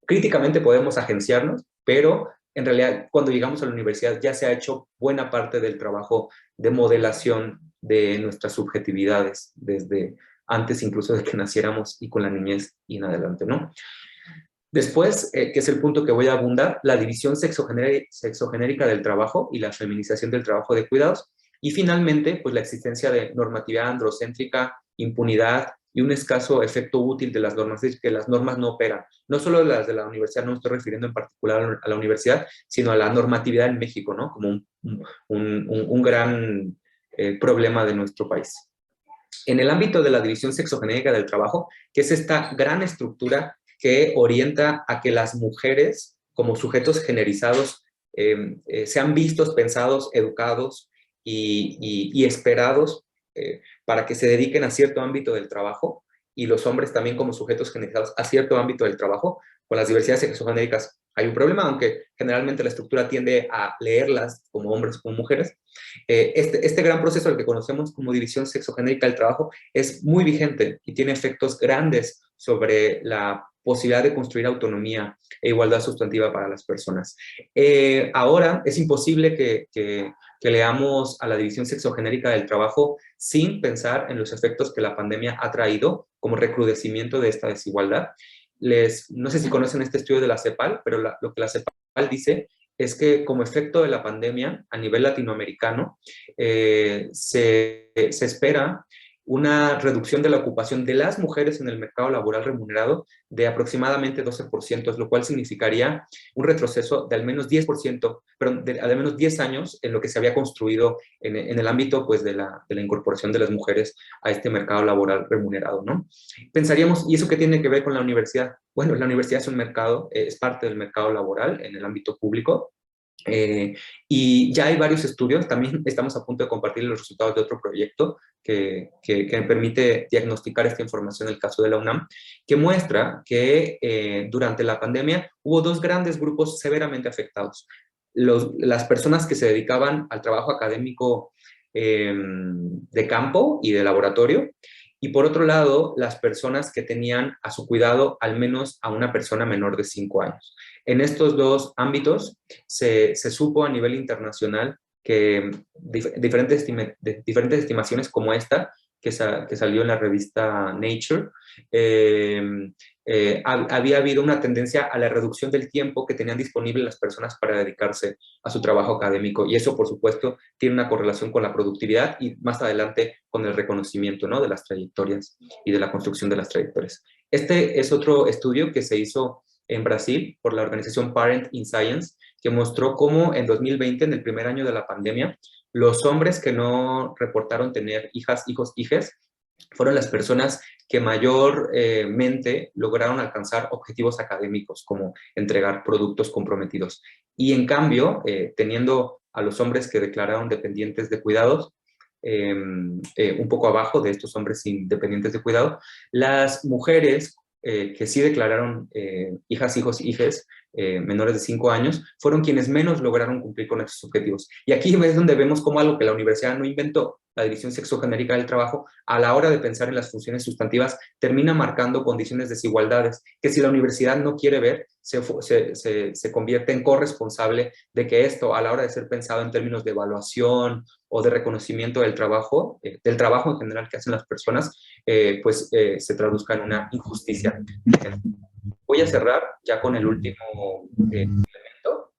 críticamente podemos agenciarnos, pero en realidad cuando llegamos a la universidad ya se ha hecho buena parte del trabajo de modelación de nuestras subjetividades, desde antes incluso de que naciéramos y con la niñez y en adelante, ¿no? Después, que es el punto que voy a abundar, la división sexogenérica del trabajo y la feminización del trabajo de cuidados. Y finalmente, pues la existencia de normatividad androcéntrica, impunidad y un escaso efecto útil de las normas, es que las normas no operan. No solo las de la universidad, no me estoy refiriendo en particular a la universidad, sino a la normatividad en México, ¿no? Como un gran problema de nuestro país. En el ámbito de la división sexogenérica del trabajo, que es esta gran estructura que orienta a que las mujeres, como sujetos generizados, sean vistos, pensados, educados y esperados para que se dediquen a cierto ámbito del trabajo, y los hombres también como sujetos generizados a cierto ámbito del trabajo. Con las diversidades sexogenéricas hay un problema, aunque generalmente la estructura tiende a leerlas como hombres o como mujeres. Este gran proceso, el que conocemos como división sexogenérica del trabajo, es muy vigente y tiene efectos grandes sobre la posibilidad de construir autonomía e igualdad sustantiva para las personas. Ahora es imposible que leamos a la división sexogenérica del trabajo sin pensar en los efectos que la pandemia ha traído como recrudecimiento de esta desigualdad. No sé si conocen este estudio de la CEPAL, pero lo que la CEPAL dice es que como efecto de la pandemia a nivel latinoamericano se espera una reducción de la ocupación de las mujeres en el mercado laboral remunerado de aproximadamente 12%, lo cual significaría un retroceso de al menos 10%, perdón, de al menos 10 años en lo que se había construido en el ámbito pues, de la incorporación de las mujeres a este mercado laboral remunerado, ¿no? Pensaríamos, ¿y eso qué tiene que ver con la universidad? Bueno, la universidad es un mercado, es parte del mercado laboral en el ámbito público. Y ya hay varios estudios, también estamos a punto de compartir los resultados de otro proyecto que permite diagnosticar esta información en el caso de la UNAM, que muestra que durante la pandemia hubo dos grandes grupos severamente afectados. Las personas que se dedicaban al trabajo académico de campo y de laboratorio, y por otro lado, las personas que tenían a su cuidado al menos a una persona menor de 5 años. En estos dos ámbitos se supo a nivel internacional que diferentes estimaciones como esta, que salió en la revista Nature, había habido una tendencia a la reducción del tiempo que tenían disponible las personas para dedicarse a su trabajo académico, y eso por supuesto tiene una correlación con la productividad y más adelante con el reconocimiento, ¿no?, de las trayectorias y de la construcción de las trayectorias. Este es otro estudio que se hizo en Brasil por la organización Parent in Science, que mostró cómo en 2020, en el primer año de la pandemia, los hombres que no reportaron tener hijas, hijos, hijes, fueron las personas que mayormente lograron alcanzar objetivos académicos, como entregar productos comprometidos. Y en cambio, teniendo a los hombres que declararon dependientes de cuidados, un poco abajo de estos hombres independientes de cuidado, las mujeres que sí declararon hijas, hijos, hijes, menores de 5 años, fueron quienes menos lograron cumplir con estos objetivos. Y aquí es donde vemos como algo que la universidad no inventó, la división sexogenérica del trabajo, a la hora de pensar en las funciones sustantivas, termina marcando condiciones de desigualdades, que si la universidad no quiere ver, se convierte en corresponsable de que esto, a la hora de ser pensado en términos de evaluación o de reconocimiento del trabajo en general que hacen las personas, se traduzca en una injusticia. Voy a cerrar ya con el último elemento,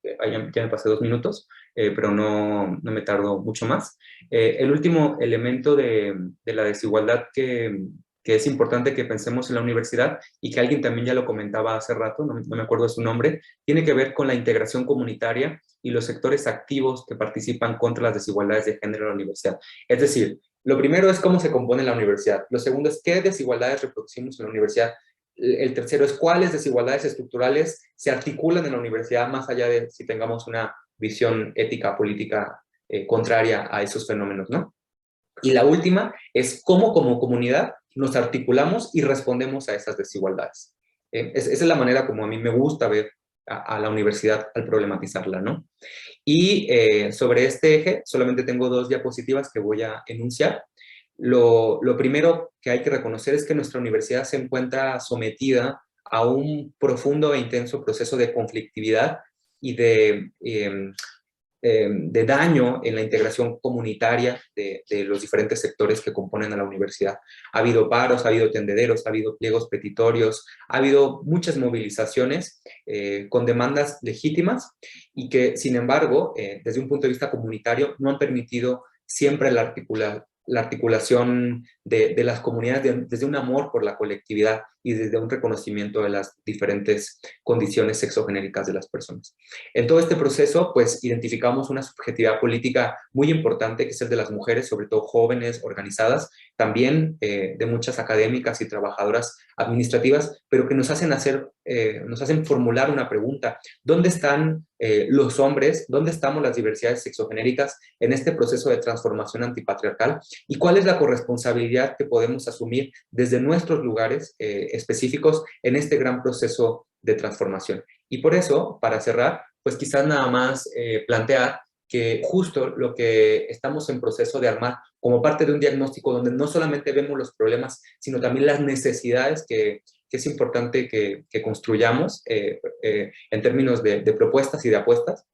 ya me pasé 2 minutos, pero no me tardo mucho más. El último elemento de la desigualdad que es importante que pensemos en la universidad, y que alguien también ya lo comentaba hace rato, no me acuerdo de su nombre, tiene que ver con la integración comunitaria y los sectores activos que participan contra las desigualdades de género en la universidad. Es decir, lo primero es cómo se compone la universidad. Lo segundo es qué desigualdades reproducimos en la universidad. El tercero es cuáles desigualdades estructurales se articulan en la universidad, más allá de si tengamos una visión ética, política contraria a esos fenómenos, ¿no? Y la última es cómo como comunidad nos articulamos y respondemos a esas desigualdades. Esa es la manera como a mí me gusta ver a la universidad al problematizarla, ¿no? Y sobre este eje solamente tengo 2 diapositivas que voy a enunciar. Lo primero que hay que reconocer es que nuestra universidad se encuentra sometida a un profundo e intenso proceso de conflictividad y de daño en la integración comunitaria de los diferentes sectores que componen a la universidad. Ha habido paros, ha habido tendederos, ha habido pliegos petitorios, ha habido muchas movilizaciones con demandas legítimas y que, sin embargo, desde un punto de vista comunitario, no han permitido siempre la articulación de las comunidades desde un amor por la colectividad y desde un reconocimiento de las diferentes condiciones sexogenéricas de las personas. En todo este proceso, pues, identificamos una subjetividad política muy importante, que es el de las mujeres, sobre todo jóvenes, organizadas, también de muchas académicas y trabajadoras administrativas, pero que nos hacen formular una pregunta: ¿dónde están los hombres? ¿Dónde estamos las diversidades sexogenéricas en este proceso de transformación antipatriarcal? ¿Y cuál es la corresponsabilidad que podemos asumir desde nuestros lugares específicos en este gran proceso de transformación? Y por eso, para cerrar, pues quizás nada más plantear que justo lo que estamos en proceso de armar como parte de un diagnóstico donde no solamente vemos los problemas, sino también las necesidades que es importante que construyamos en términos de propuestas y de apuestas,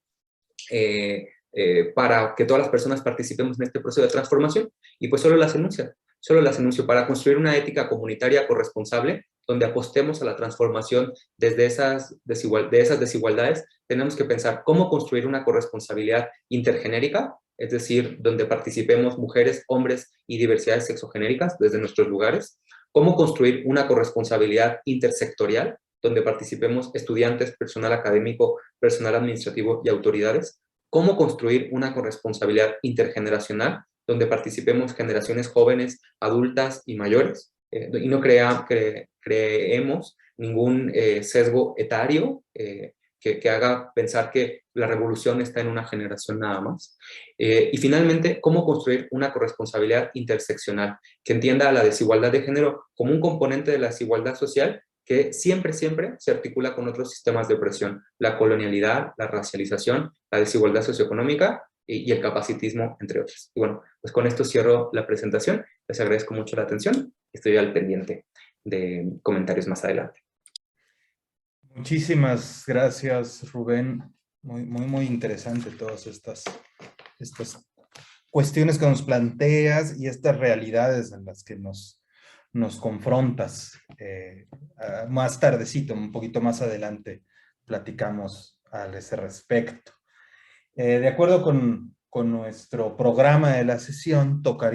para que todas las personas participemos en este proceso de transformación. Y pues solo las enuncio para construir una ética comunitaria corresponsable, donde apostemos a la transformación desde esas desigualdades. Tenemos que pensar cómo construir una corresponsabilidad intergenérica, es decir, donde participemos mujeres, hombres y diversidades sexogenéricas desde nuestros lugares. Cómo construir una corresponsabilidad intersectorial, donde participemos estudiantes, personal académico, personal administrativo y autoridades. Cómo construir una corresponsabilidad intergeneracional, donde participemos generaciones jóvenes, adultas y mayores, y no creemos ningún sesgo etario que haga pensar que la revolución está en una generación nada más. Y finalmente, cómo construir una corresponsabilidad interseccional que entienda a la desigualdad de género como un componente de la desigualdad social que siempre se articula con otros sistemas de opresión: la colonialidad, la racialización, la desigualdad socioeconómica y el capacitismo, entre otros. Y bueno, pues con esto cierro la presentación. Les agradezco mucho la atención. Estoy al pendiente de comentarios más adelante. Muchísimas gracias, Rubén. Muy interesante todas estas cuestiones que nos planteas y estas realidades en las que nos confrontas. Más tardecito, un poquito más adelante, platicamos a ese respecto. De acuerdo con nuestro programa de la sesión, toca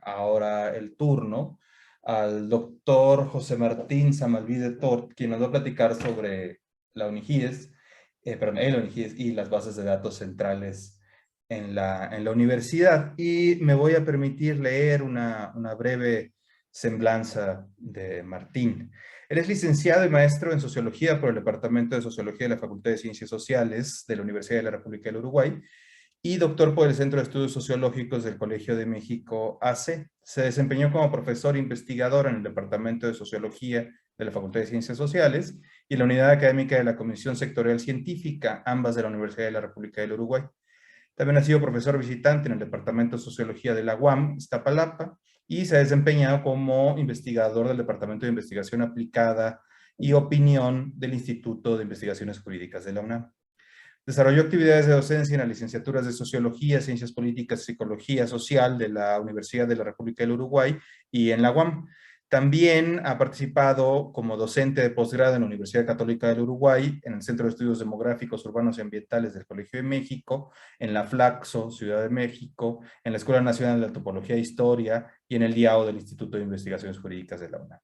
ahora el turno al doctor José Martín Samalvide Tort, quien nos va a platicar sobre la UNIGIES y las bases de datos centrales en la universidad. Y me voy a permitir leer una breve semblanza de Martín. Él es licenciado y maestro en Sociología por el Departamento de Sociología de la Facultad de Ciencias Sociales de la Universidad de la República del Uruguay y doctor por el Centro de Estudios Sociológicos del Colegio de México AC. Se desempeñó como profesor e investigador en el Departamento de Sociología de la Facultad de Ciencias Sociales y la Unidad Académica de la Comisión Sectorial Científica, ambas de la Universidad de la República del Uruguay. También ha sido profesor visitante en el Departamento de Sociología de la UAM, Iztapalapa, y se ha desempeñado como investigador del Departamento de Investigación Aplicada y Opinión del Instituto de Investigaciones Jurídicas de la UNAM. Desarrolló actividades de docencia en las licenciaturas de Sociología, Ciencias Políticas y Psicología Social de la Universidad de la República del Uruguay y en la UAM. También ha participado como docente de posgrado en la Universidad Católica del Uruguay, en el Centro de Estudios Demográficos, Urbanos y Ambientales del Colegio de México, en la Flaxo, Ciudad de México, en la Escuela Nacional de Antropología e Historia y en el DIAO del Instituto de Investigaciones Jurídicas de la UNAM.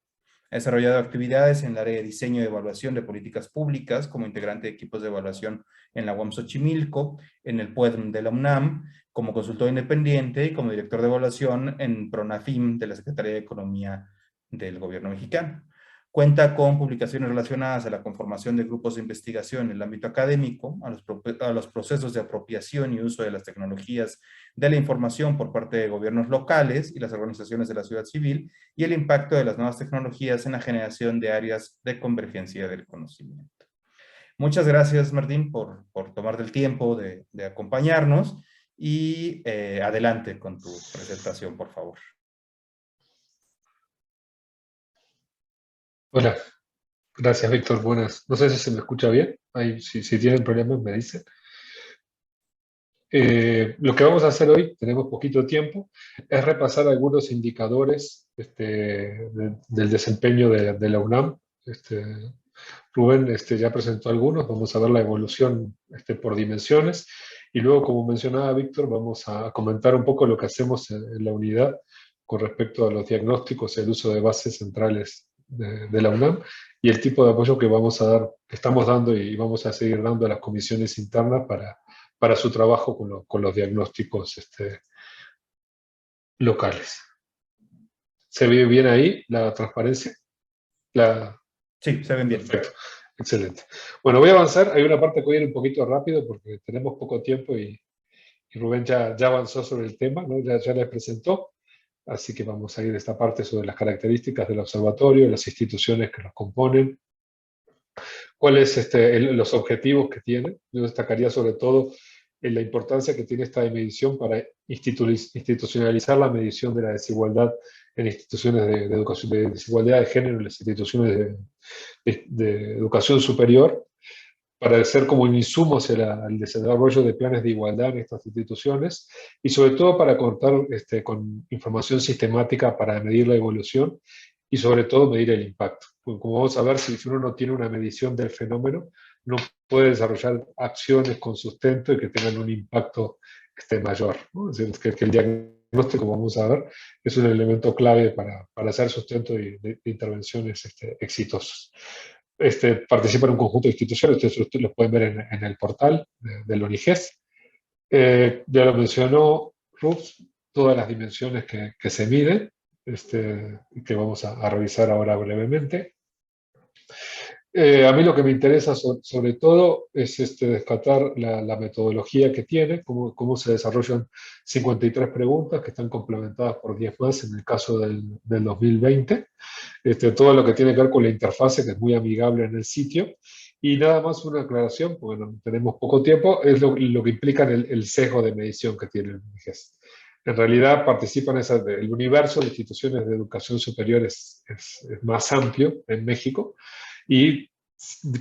Ha desarrollado actividades en el área de diseño y evaluación de políticas públicas como integrante de equipos de evaluación en la UAM Xochimilco, en el PUEDM de la UNAM, como consultor independiente y como director de evaluación en PRONAFIM de la Secretaría de Economía del Gobierno mexicano. Cuenta con publicaciones relacionadas a la conformación de grupos de investigación en el ámbito académico, a los procesos de apropiación y uso de las tecnologías de la información por parte de gobiernos locales y las organizaciones de la sociedad civil, y el impacto de las nuevas tecnologías en la generación de áreas de convergencia del conocimiento. Muchas gracias, Martín, por tomar el tiempo de acompañarnos, y adelante con tu presentación, por favor. Hola, gracias Víctor, buenas. No sé si se me escucha bien, ahí, si tienen problemas me dicen. Lo que vamos a hacer hoy, tenemos poquito tiempo, es repasar algunos indicadores del desempeño de la UNAM. Rubén ya presentó algunos, vamos a ver la evolución por dimensiones, y luego, como mencionaba Víctor, vamos a comentar un poco lo que hacemos en la unidad con respecto a los diagnósticos y el uso de bases centrales de la UNAM, y el tipo de apoyo que vamos a dar, que estamos dando y vamos a seguir dando a las comisiones internas para su trabajo con los diagnósticos locales. ¿Se ve bien ahí la transparencia? Sí, se ven bien. Perfecto, excelente. Bueno, voy a avanzar. Hay una parte que voy a ir un poquito rápido porque tenemos poco tiempo y Rubén ya avanzó sobre el tema, ¿no? Ya les presentó. Así que vamos a ir a esta parte sobre las características del observatorio, las instituciones que los componen, cuáles los objetivos que tiene. Yo destacaría sobre todo la importancia que tiene esta medición para institucionalizar la medición de la desigualdad en instituciones de educación, de desigualdad de género en las instituciones de educación superior, para ser como un insumo hacia el desarrollo de planes de igualdad en estas instituciones, y sobre todo para contar con información sistemática para medir la evolución y sobre todo medir el impacto. Como vamos a ver, si uno no tiene una medición del fenómeno, no puede desarrollar acciones con sustento y que tengan un impacto mayor, ¿no? Es decir, que el diagnóstico, como vamos a ver, es un elemento clave para hacer sustento de intervenciones exitosas. Participa en un conjunto de instituciones, ustedes lo pueden ver en el portal del ONIGES. Ya lo mencionó Ruth, todas las dimensiones que se miden, que vamos a revisar ahora brevemente. A mí lo que me interesa sobre todo es descartar la metodología que tiene, cómo se desarrollan 53 preguntas que están complementadas por 10 más en el caso del 2020. Todo lo que tiene que ver con la interfase, que es muy amigable en el sitio. Y nada más una aclaración, porque bueno, tenemos poco tiempo, es lo que implica el sesgo de medición que tiene el ONIGES. En realidad participan el universo de instituciones de educación superior es más amplio en México, y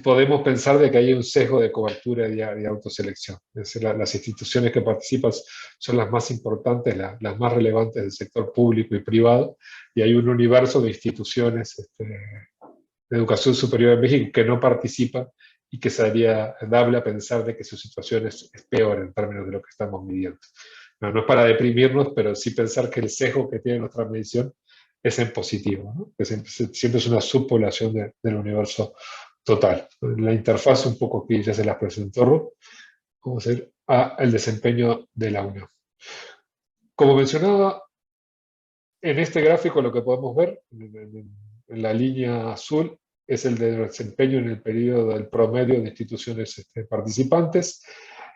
podemos pensar de que hay un sesgo de cobertura de autoselección. Es decir, las instituciones que participan son las más importantes, las más relevantes del sector público y privado, y hay un universo de instituciones de educación superior en México que no participan y que sería dable a pensar de que su situación es peor en términos de lo que estamos midiendo. No es para deprimirnos, pero sí pensar que el sesgo que tiene nuestra medición es en positivo, ¿no? Que siempre es una subpoblación del universo total. La interfaz un poco que ya se las presentó Ruth. Vamos a ir al desempeño de la UNAM. Como mencionaba, en este gráfico lo que podemos ver en la línea azul es el de desempeño en el periodo del promedio de instituciones participantes.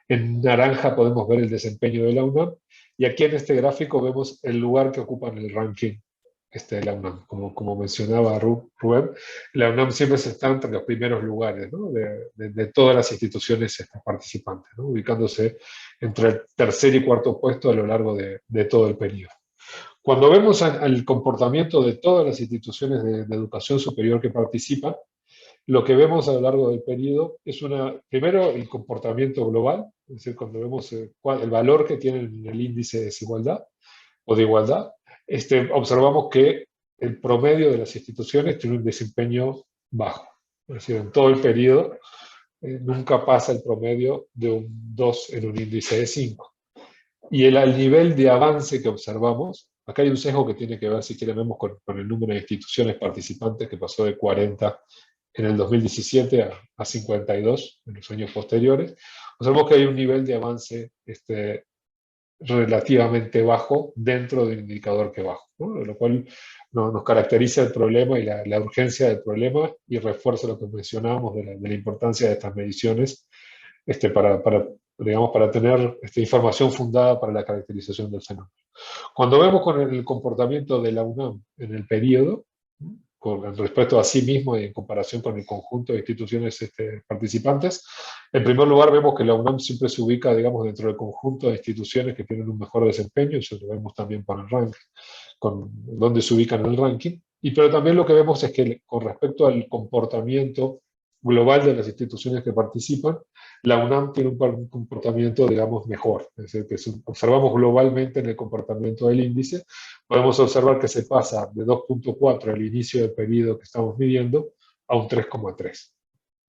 En naranja podemos ver el desempeño de la UNAM. Y aquí en este gráfico vemos el lugar que ocupa en el ranking de la UNAM. Como mencionaba Rubén, la UNAM siempre está entre los primeros lugares, ¿no? de todas las instituciones participantes, ¿no? Ubicándose entre el tercer y cuarto puesto a lo largo de todo el periodo. Cuando vemos el comportamiento de todas las instituciones de educación superior que participan, lo que vemos a lo largo del periodo es primero el comportamiento global, es decir, cuando vemos el valor que tiene en el índice de desigualdad o de igualdad, observamos que el promedio de las instituciones tiene un desempeño bajo. Es decir, en todo el periodo nunca pasa el promedio de un 2 en un índice de 5. Y el nivel de avance que observamos, acá hay un sesgo que tiene que ver, si quieren, vemos con el número de instituciones participantes que pasó de 40 en el 2017 a 52 en los años posteriores. Observamos que hay un nivel de avance relativamente bajo dentro del indicador que bajo, ¿no? Lo cual nos caracteriza el problema y la urgencia del problema y refuerza lo que mencionábamos de la importancia de estas mediciones para tener información fundada para la caracterización del fenómeno. Cuando vemos con el comportamiento de la UNAM en el periodo, con respecto a sí mismo y en comparación con el conjunto de instituciones participantes, en primer lugar vemos que la UNAM siempre se ubica, digamos, dentro del conjunto de instituciones que tienen un mejor desempeño, eso lo vemos también para el ranking, con dónde se ubican en el ranking, pero también lo que vemos es que con respecto al comportamiento global de las instituciones que participan, la UNAM tiene un comportamiento, digamos, mejor. Es decir, que observamos globalmente en el comportamiento del índice, podemos observar que se pasa de 2.4 al inicio del periodo que estamos midiendo a un 3,3. Es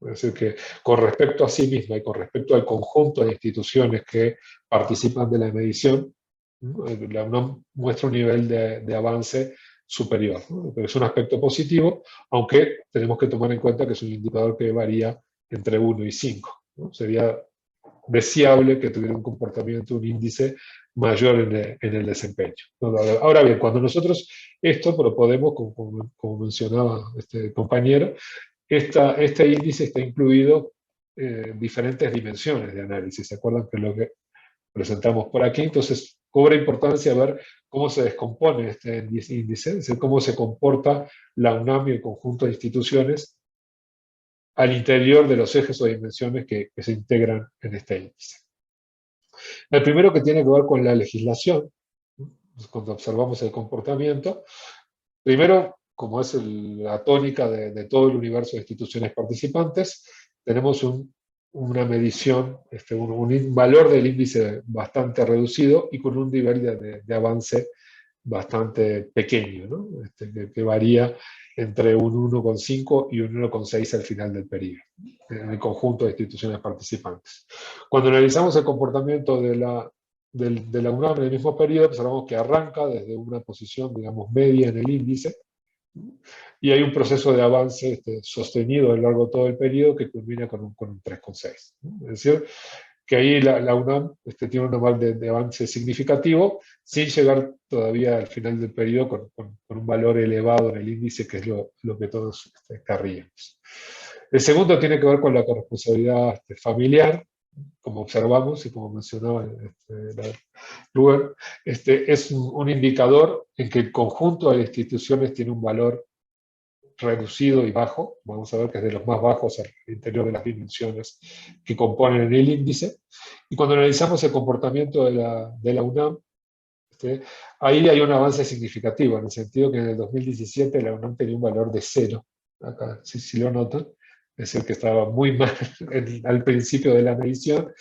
decir, que con respecto a sí misma y con respecto al conjunto de instituciones que participan de la medición, la UNAM muestra un nivel de avance superior, ¿no? Pero es un aspecto positivo, aunque tenemos que tomar en cuenta que es un indicador que varía entre 1 y 5. ¿No? Sería deseable que tuviera un comportamiento, un índice mayor en el desempeño. Ahora bien, cuando nosotros esto podemos, como mencionaba este compañero, este índice está incluido diferentes dimensiones de análisis. ¿Se acuerdan que lo que presentamos por aquí? Entonces, cobra importancia ver cómo se descompone este índice, es decir, cómo se comporta la UNAM y el conjunto de instituciones al interior de los ejes o dimensiones que se integran en este índice. El primero, que tiene que ver con la legislación, cuando observamos el comportamiento, primero, como es la tónica de todo el universo de instituciones participantes, tenemos una medición, un valor del índice bastante reducido y con un nivel de avance bastante pequeño, ¿no? Que varía entre un 1,5 y un 1,6 al final del periodo, en el conjunto de instituciones participantes. Cuando analizamos el comportamiento de la UNAM en el mismo periodo, observamos que arranca desde una posición, digamos, media en el índice, y hay un proceso de avance sostenido a lo largo de todo el periodo que culmina con un 3,6. ¿no? Es decir, que ahí la UNAM tiene un nivel de avance significativo, sin llegar todavía al final del periodo con un valor elevado en el índice, que es lo que todos querríamos. El segundo tiene que ver con la corresponsabilidad familiar, como observamos y como mencionaba Rubén, es un indicador en que el conjunto de instituciones tiene un valor reducido y bajo. Vamos a ver que es de los más bajos al interior de las dimensiones que componen el índice. Y cuando analizamos el comportamiento de la UNAM, ahí hay un avance significativo, en el sentido que en el 2017 la UNAM tenía un valor de 0. Acá, si lo notan, es decir, que estaba muy mal al principio de la medición.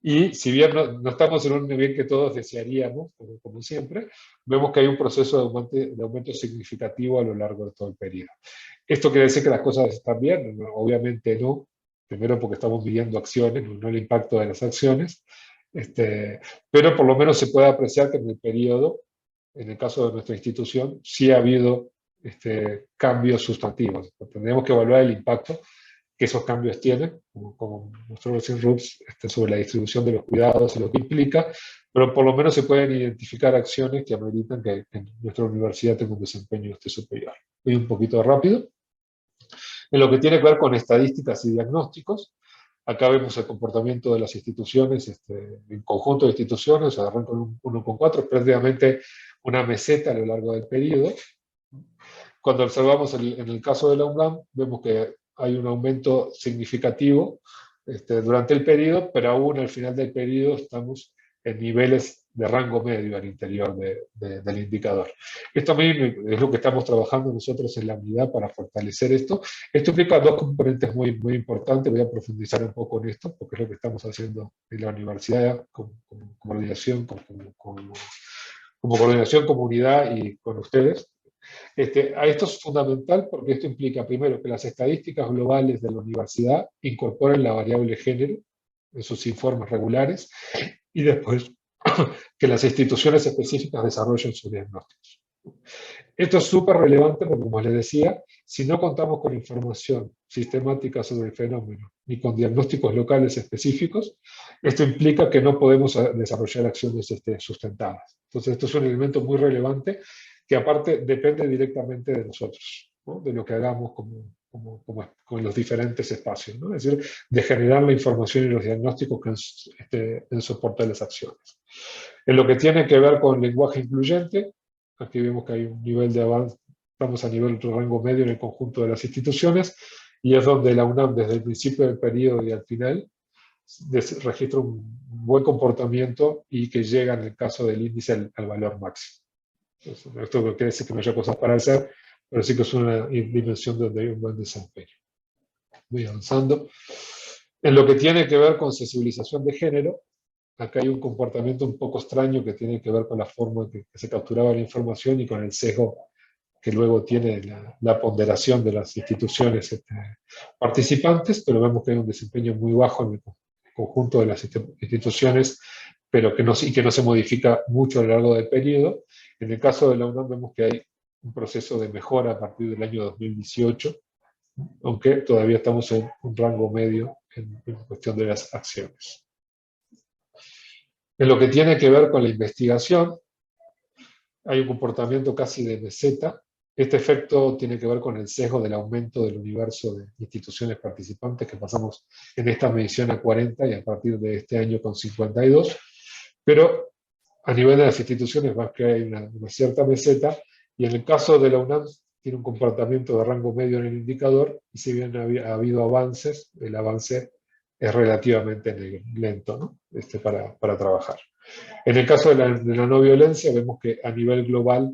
Y si bien no estamos en un nivel que todos desearíamos, como siempre, vemos que hay un proceso de aumento significativo a lo largo de todo el periodo. ¿Esto quiere decir que las cosas están bien? No, obviamente no. Primero porque estamos midiendo acciones, no el impacto de las acciones. Pero por lo menos se puede apreciar que en el periodo, en el caso de nuestra institución, sí ha habido cambios sustantivos. Tendríamos que evaluar el impacto, que esos cambios tienen, como mostró recién Rups, sobre la distribución de los cuidados y lo que implica, pero por lo menos se pueden identificar acciones que ameritan que nuestra universidad tenga un desempeño superior. Voy un poquito rápido. En lo que tiene que ver con estadísticas y diagnósticos, acá vemos el comportamiento de las instituciones, en conjunto de instituciones, arranca con 1,4, prácticamente una meseta a lo largo del periodo. Cuando observamos en el caso de la UNAM, vemos que hay un aumento significativo durante el periodo, pero aún al final del periodo estamos en niveles de rango medio al interior del indicador. Esto a mí es lo que estamos trabajando nosotros en la unidad para fortalecer esto. Esto implica dos componentes muy, muy importantes, voy a profundizar un poco en esto, porque es lo que estamos haciendo en la universidad como coordinación, como coordinación, comunidad y con ustedes. A esto es fundamental porque esto implica, primero, que las estadísticas globales de la universidad incorporen la variable género en sus informes regulares y después que las instituciones específicas desarrollen sus diagnósticos. Esto es súper relevante porque, como les decía, si no contamos con información sistemática sobre el fenómeno ni con diagnósticos locales específicos, esto implica que no podemos desarrollar acciones sustentadas. Entonces, esto es un elemento muy relevante que aparte depende directamente de nosotros, ¿no? De lo que hagamos con los diferentes espacios, ¿no? Es decir, de generar la información y los diagnósticos que en soporte de las acciones. En lo que tiene que ver con lenguaje incluyente, aquí vemos que hay un nivel de avance, estamos a nivel de rango medio en el conjunto de las instituciones, y es donde la UNAM, desde el principio del periodo y al final, registra un buen comportamiento y que llega, en el caso del índice, al valor máximo. Entonces, esto no quiere decir que no haya cosas para hacer, pero sí que es una dimensión donde hay un buen desempeño. Voy avanzando. En lo que tiene que ver con sensibilización de género, acá hay un comportamiento un poco extraño que tiene que ver con la forma que se capturaba la información y con el sesgo que luego tiene la ponderación de las instituciones participantes, pero vemos que hay un desempeño muy bajo en el conjunto de las instituciones, pero que no se modifica mucho a lo largo del periodo. En el caso de la UNAM vemos que hay un proceso de mejora a partir del año 2018, aunque todavía estamos en un rango medio en cuestión de las acciones. En lo que tiene que ver con la investigación, hay un comportamiento casi de meseta. Este efecto tiene que ver con el sesgo del aumento del universo de instituciones participantes, que pasamos en esta medición a 40 y a partir de este año con 52. Pero a nivel de las instituciones más que hay una cierta meseta, y en el caso de la UNAM tiene un comportamiento de rango medio en el indicador, y si bien ha habido avances, el avance es relativamente lento, ¿no? para trabajar. En el caso de la no violencia, vemos que a nivel global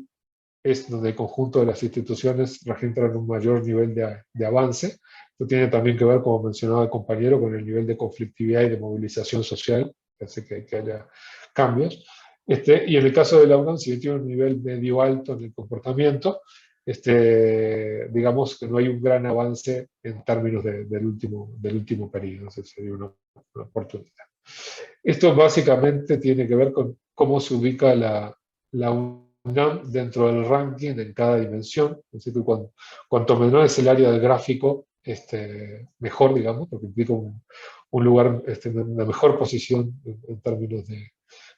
es donde el conjunto de las instituciones registran un mayor nivel de avance. Esto tiene también que ver, como mencionaba el compañero, con el nivel de conflictividad y de movilización social, que hace que haya cambios. Y en el caso de la UNAM, si tiene un nivel medio alto en el comportamiento, digamos que no hay un gran avance en términos del último periodo. Entonces sería una oportunidad. Esto básicamente tiene que ver con cómo se ubica la UNAM dentro del ranking en cada dimensión. Es decir, que cuanto menor es el área del gráfico, mejor, digamos, porque implica un lugar, una mejor posición en términos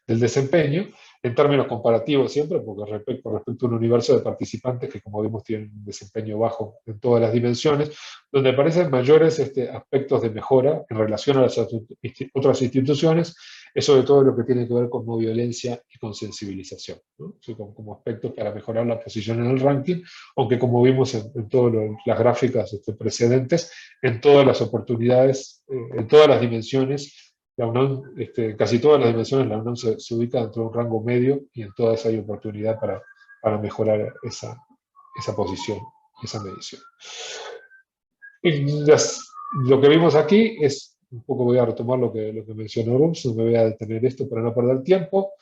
del desempeño, en términos comparativos siempre, porque respecto a un universo de participantes que, como vimos, tienen un desempeño bajo en todas las dimensiones, donde aparecen mayores aspectos de mejora en relación a las otras instituciones, es sobre todo lo que tiene que ver con no violencia y con sensibilización, ¿no? Como aspectos para mejorar la posición en el ranking, aunque como vimos en todas las gráficas precedentes, en todas las oportunidades, en todas las dimensiones, la UNAM, casi todas las dimensiones, la UNAM se ubica dentro de un rango medio y en todas hay oportunidad para mejorar esa posición, esa medición. Lo que vimos aquí es, un poco voy a retomar lo que mencionó Rums, no me voy a detener esto para no perder tiempo.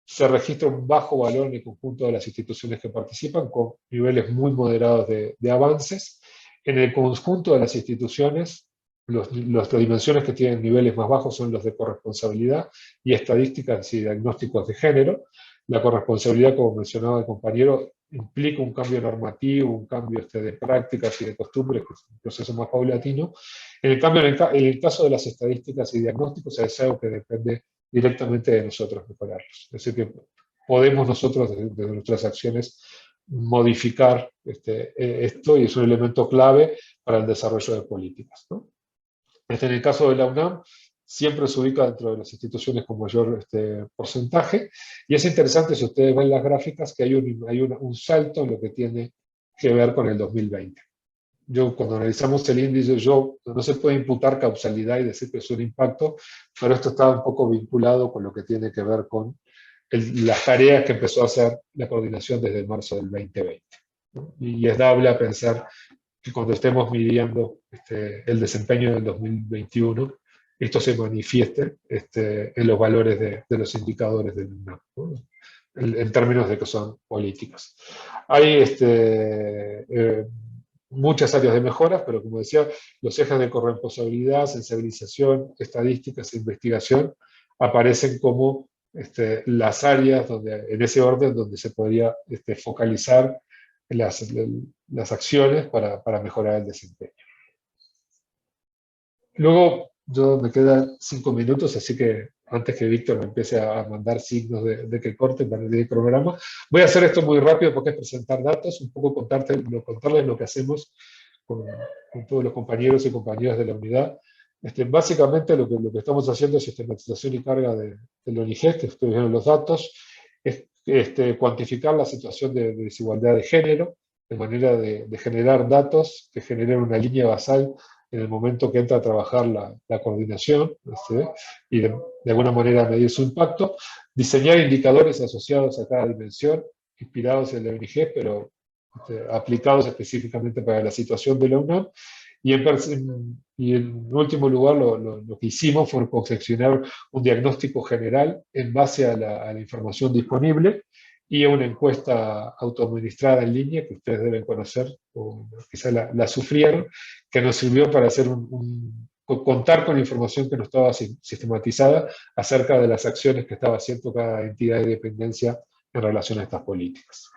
Se registra un bajo valor en el conjunto de las instituciones que participan, con niveles muy moderados de avances. En el conjunto de las instituciones, las dimensiones que tienen niveles más bajos son los de corresponsabilidad y estadísticas y diagnósticos de género. La corresponsabilidad, como mencionaba el compañero, implica un cambio normativo, un cambio de prácticas y de costumbres, que es un proceso más paulatino. En el cambio, en el caso de las estadísticas y diagnósticos, es algo que depende directamente de nosotros mejorarlos. Es decir, que podemos nosotros, desde nuestras acciones, modificar esto, y es un elemento clave para el desarrollo de políticas, ¿no? En el caso de la UNAM, siempre se ubica dentro de las instituciones con mayor porcentaje, y es interesante, si ustedes ven las gráficas, que hay un salto en lo que tiene que ver con el 2020. Cuando analizamos el índice, no se puede imputar causalidad y decir que es un impacto, pero esto está un poco vinculado con lo que tiene que ver con las tareas que empezó a hacer la coordinación desde marzo del 2020, ¿no? Y es dable a pensar que cuando estemos midiendo el desempeño del 2021, esto se manifieste en los valores de los indicadores del UNAM, ¿no? En términos de que son políticas. Hay muchas áreas de mejoras, pero como decía, los ejes de corresponsabilidad, sensibilización, estadísticas e investigación aparecen como las áreas en ese orden donde se podría focalizar las acciones para mejorar el desempeño. Luego, me quedan 5 minutos, así que antes que Víctor me empiece a mandar signos de que corte para el programa, voy a hacer esto muy rápido porque es presentar datos, un poco contarles lo que hacemos con todos los compañeros y compañeras de la unidad. Básicamente lo que estamos haciendo es sistematización y carga del ONIGES, que ustedes ven los datos, es cuantificar la situación de desigualdad de género, de manera de generar datos que generen una línea basal en el momento que entra a trabajar la coordinación, y de alguna manera medir su impacto, diseñar indicadores asociados a cada dimensión, inspirados en la ONG, pero aplicados específicamente para la situación de la UNAM, y en último lugar lo que hicimos fue confeccionar un diagnóstico general en base a la información disponible, y una encuesta autoadministrada en línea que ustedes deben conocer, o quizá la sufrieron, que nos sirvió para hacer contar con información que no estaba sistematizada acerca de las acciones que estaba haciendo cada entidad y dependencia en relación a estas políticas.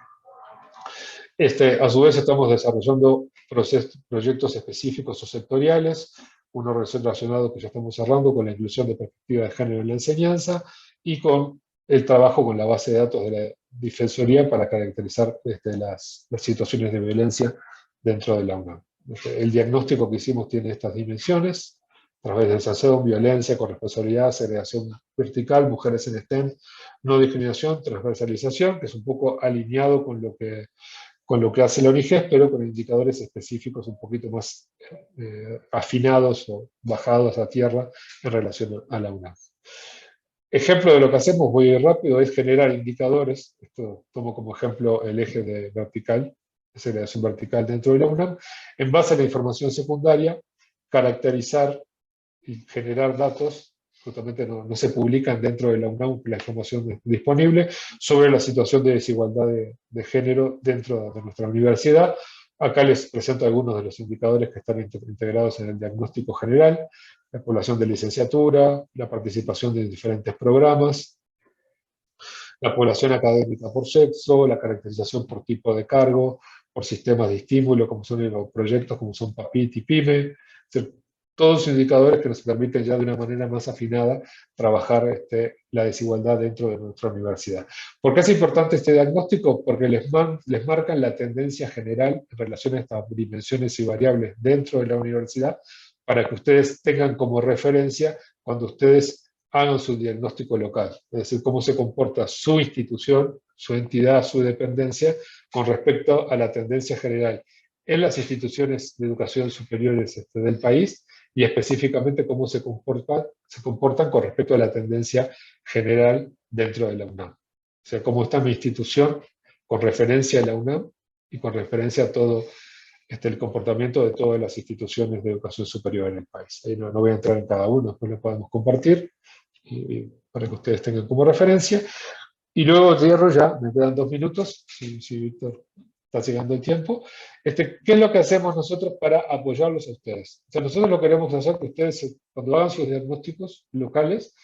A su vez estamos desarrollando proyectos específicos o sectoriales, uno relacionado que ya estamos cerrando con la inclusión de perspectiva de género en la enseñanza, y con el trabajo con la base de datos de la Defensoría para caracterizar las situaciones de violencia dentro de la UNAM. El diagnóstico que hicimos tiene estas dimensiones: a través de sanción, violencia, corresponsabilidad, segregación vertical, mujeres en STEM, no discriminación, transversalización, que es un poco alineado con lo que hace la ONIGES, pero con indicadores específicos un poquito más afinados o bajados a tierra en relación a la UNAM. Ejemplo de lo que hacemos, voy a ir rápido, es generar indicadores. Esto tomo como ejemplo el eje de vertical, segregación vertical dentro de la UNAM, en base a la información secundaria, caracterizar y generar datos, justamente no se publican dentro de la UNAM la información disponible, sobre la situación de desigualdad de género dentro de nuestra universidad. Acá les presento algunos de los indicadores que están integrados en el diagnóstico general: la población de licenciatura, la participación de diferentes programas, la población académica por sexo, la caracterización por tipo de cargo, por sistemas de estímulo, como son los proyectos, como son PAPIT y PYME. Todos indicadores que nos permiten ya de una manera más afinada trabajar la desigualdad dentro de nuestra universidad. ¿Por qué es importante este diagnóstico? Porque les marcan la tendencia general en relación a estas dimensiones y variables dentro de la universidad, para que ustedes tengan como referencia cuando ustedes hagan su diagnóstico local, es decir, cómo se comporta su institución, su entidad, su dependencia, con respecto a la tendencia general en las instituciones de educación superiores del país, y específicamente cómo se comportan con respecto a la tendencia general dentro de la UNAM. O sea, cómo está mi institución con referencia a la UNAM y con referencia a todo el comportamiento de todas las instituciones de educación superior en el país. Ahí no voy a entrar en cada uno, después lo podemos compartir para que ustedes tengan como referencia. Y luego cierro ya, me quedan 2 minutos, si Víctor está llegando el tiempo. ¿Qué es lo que hacemos nosotros para apoyarlos a ustedes? O sea, nosotros lo queremos hacer que ustedes, cuando hagan sus diagnósticos locales,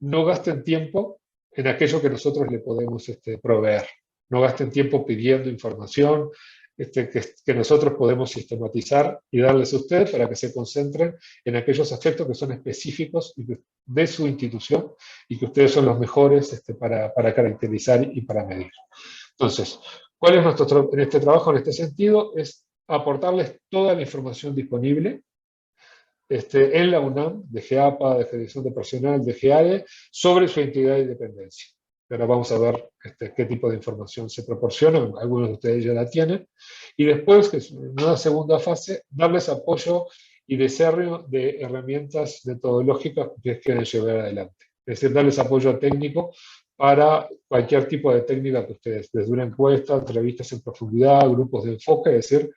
no gasten tiempo en aquello que nosotros le podemos proveer. No gasten tiempo pidiendo información que nosotros podemos sistematizar y darles a ustedes para que se concentren en aquellos aspectos que son específicos de su institución y que ustedes son los mejores para caracterizar y para medir. Entonces, ¿cuál es nuestro en este trabajo en este sentido? Es aportarles toda la información disponible en la UNAM, de GEAPA, de Federación de Personal, de GEADE, sobre su entidad y dependencia. Ahora vamos a ver qué tipo de información se proporciona, algunos de ustedes ya la tienen, y después, que es una segunda fase, darles apoyo y desarrollo de herramientas metodológicas que ustedes quieren llevar adelante. Es decir, darles apoyo técnico para cualquier tipo de técnica que ustedes, desde una encuesta, entrevistas en profundidad, grupos de enfoque, es decir,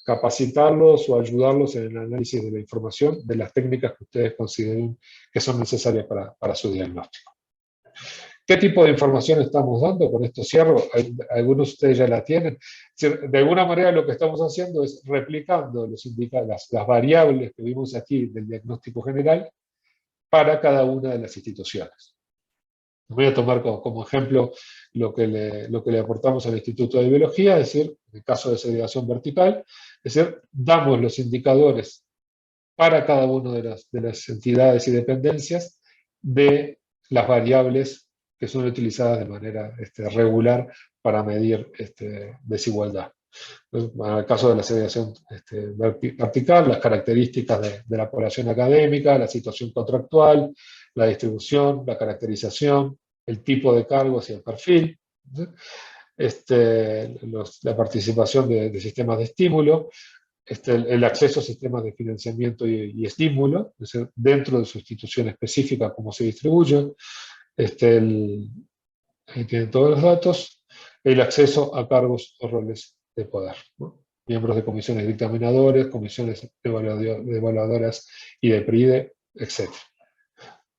capacitarlos o ayudarlos en el análisis de la información, de las técnicas que ustedes consideren que son necesarias para su diagnóstico. ¿Qué tipo de información estamos dando? Con esto cierro, algunos de ustedes ya la tienen. De alguna manera lo que estamos haciendo es replicando las variables que vimos aquí del diagnóstico general para cada una de las instituciones. Voy a tomar como ejemplo lo que le aportamos al Instituto de Biología, es decir, en el caso de segregación vertical, es decir, damos los indicadores para cada una de las entidades y dependencias de las variables que son utilizadas de manera regular para medir desigualdad. Entonces, en el caso de la segregación vertical, las características de la población académica, la situación contractual, la distribución, la caracterización, el tipo de cargos y el perfil, la participación de sistemas de estímulo, el acceso a sistemas de financiamiento y estímulo, es decir, dentro de su institución específica, cómo se distribuyen, ahí tienen todos los datos, el acceso a cargos o roles de poder, ¿no? Miembros de comisiones dictaminadores, comisiones evaluadoras y de PRIDE, etc.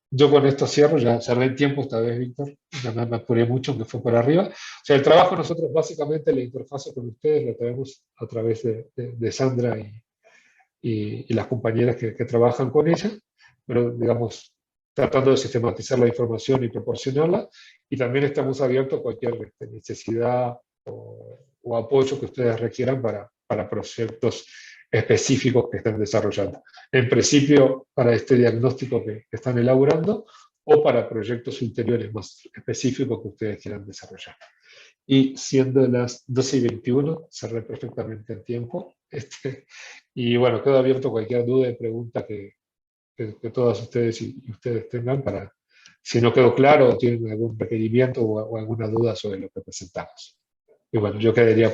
Yo con esto cierro, ya cerré el tiempo esta vez, Víctor, ya me apuré mucho, me fue por arriba. O sea, el trabajo nosotros básicamente, la interfase con ustedes la tenemos a través de Sandra y las compañeras que trabajan con ella, pero digamos, tratando de sistematizar la información y proporcionarla, y también estamos abiertos a cualquier necesidad o apoyo que ustedes requieran para proyectos específicos que estén desarrollando. En principio, para este diagnóstico que están elaborando, o para proyectos ulteriores más específicos que ustedes quieran desarrollar. Y siendo las 12:21, cerré perfectamente el tiempo. Y bueno, quedo abierto a cualquier duda y pregunta que todas ustedes y ustedes tengan, para, si no quedó claro o tienen algún requerimiento o alguna duda sobre lo que presentamos. Y bueno, yo quedaría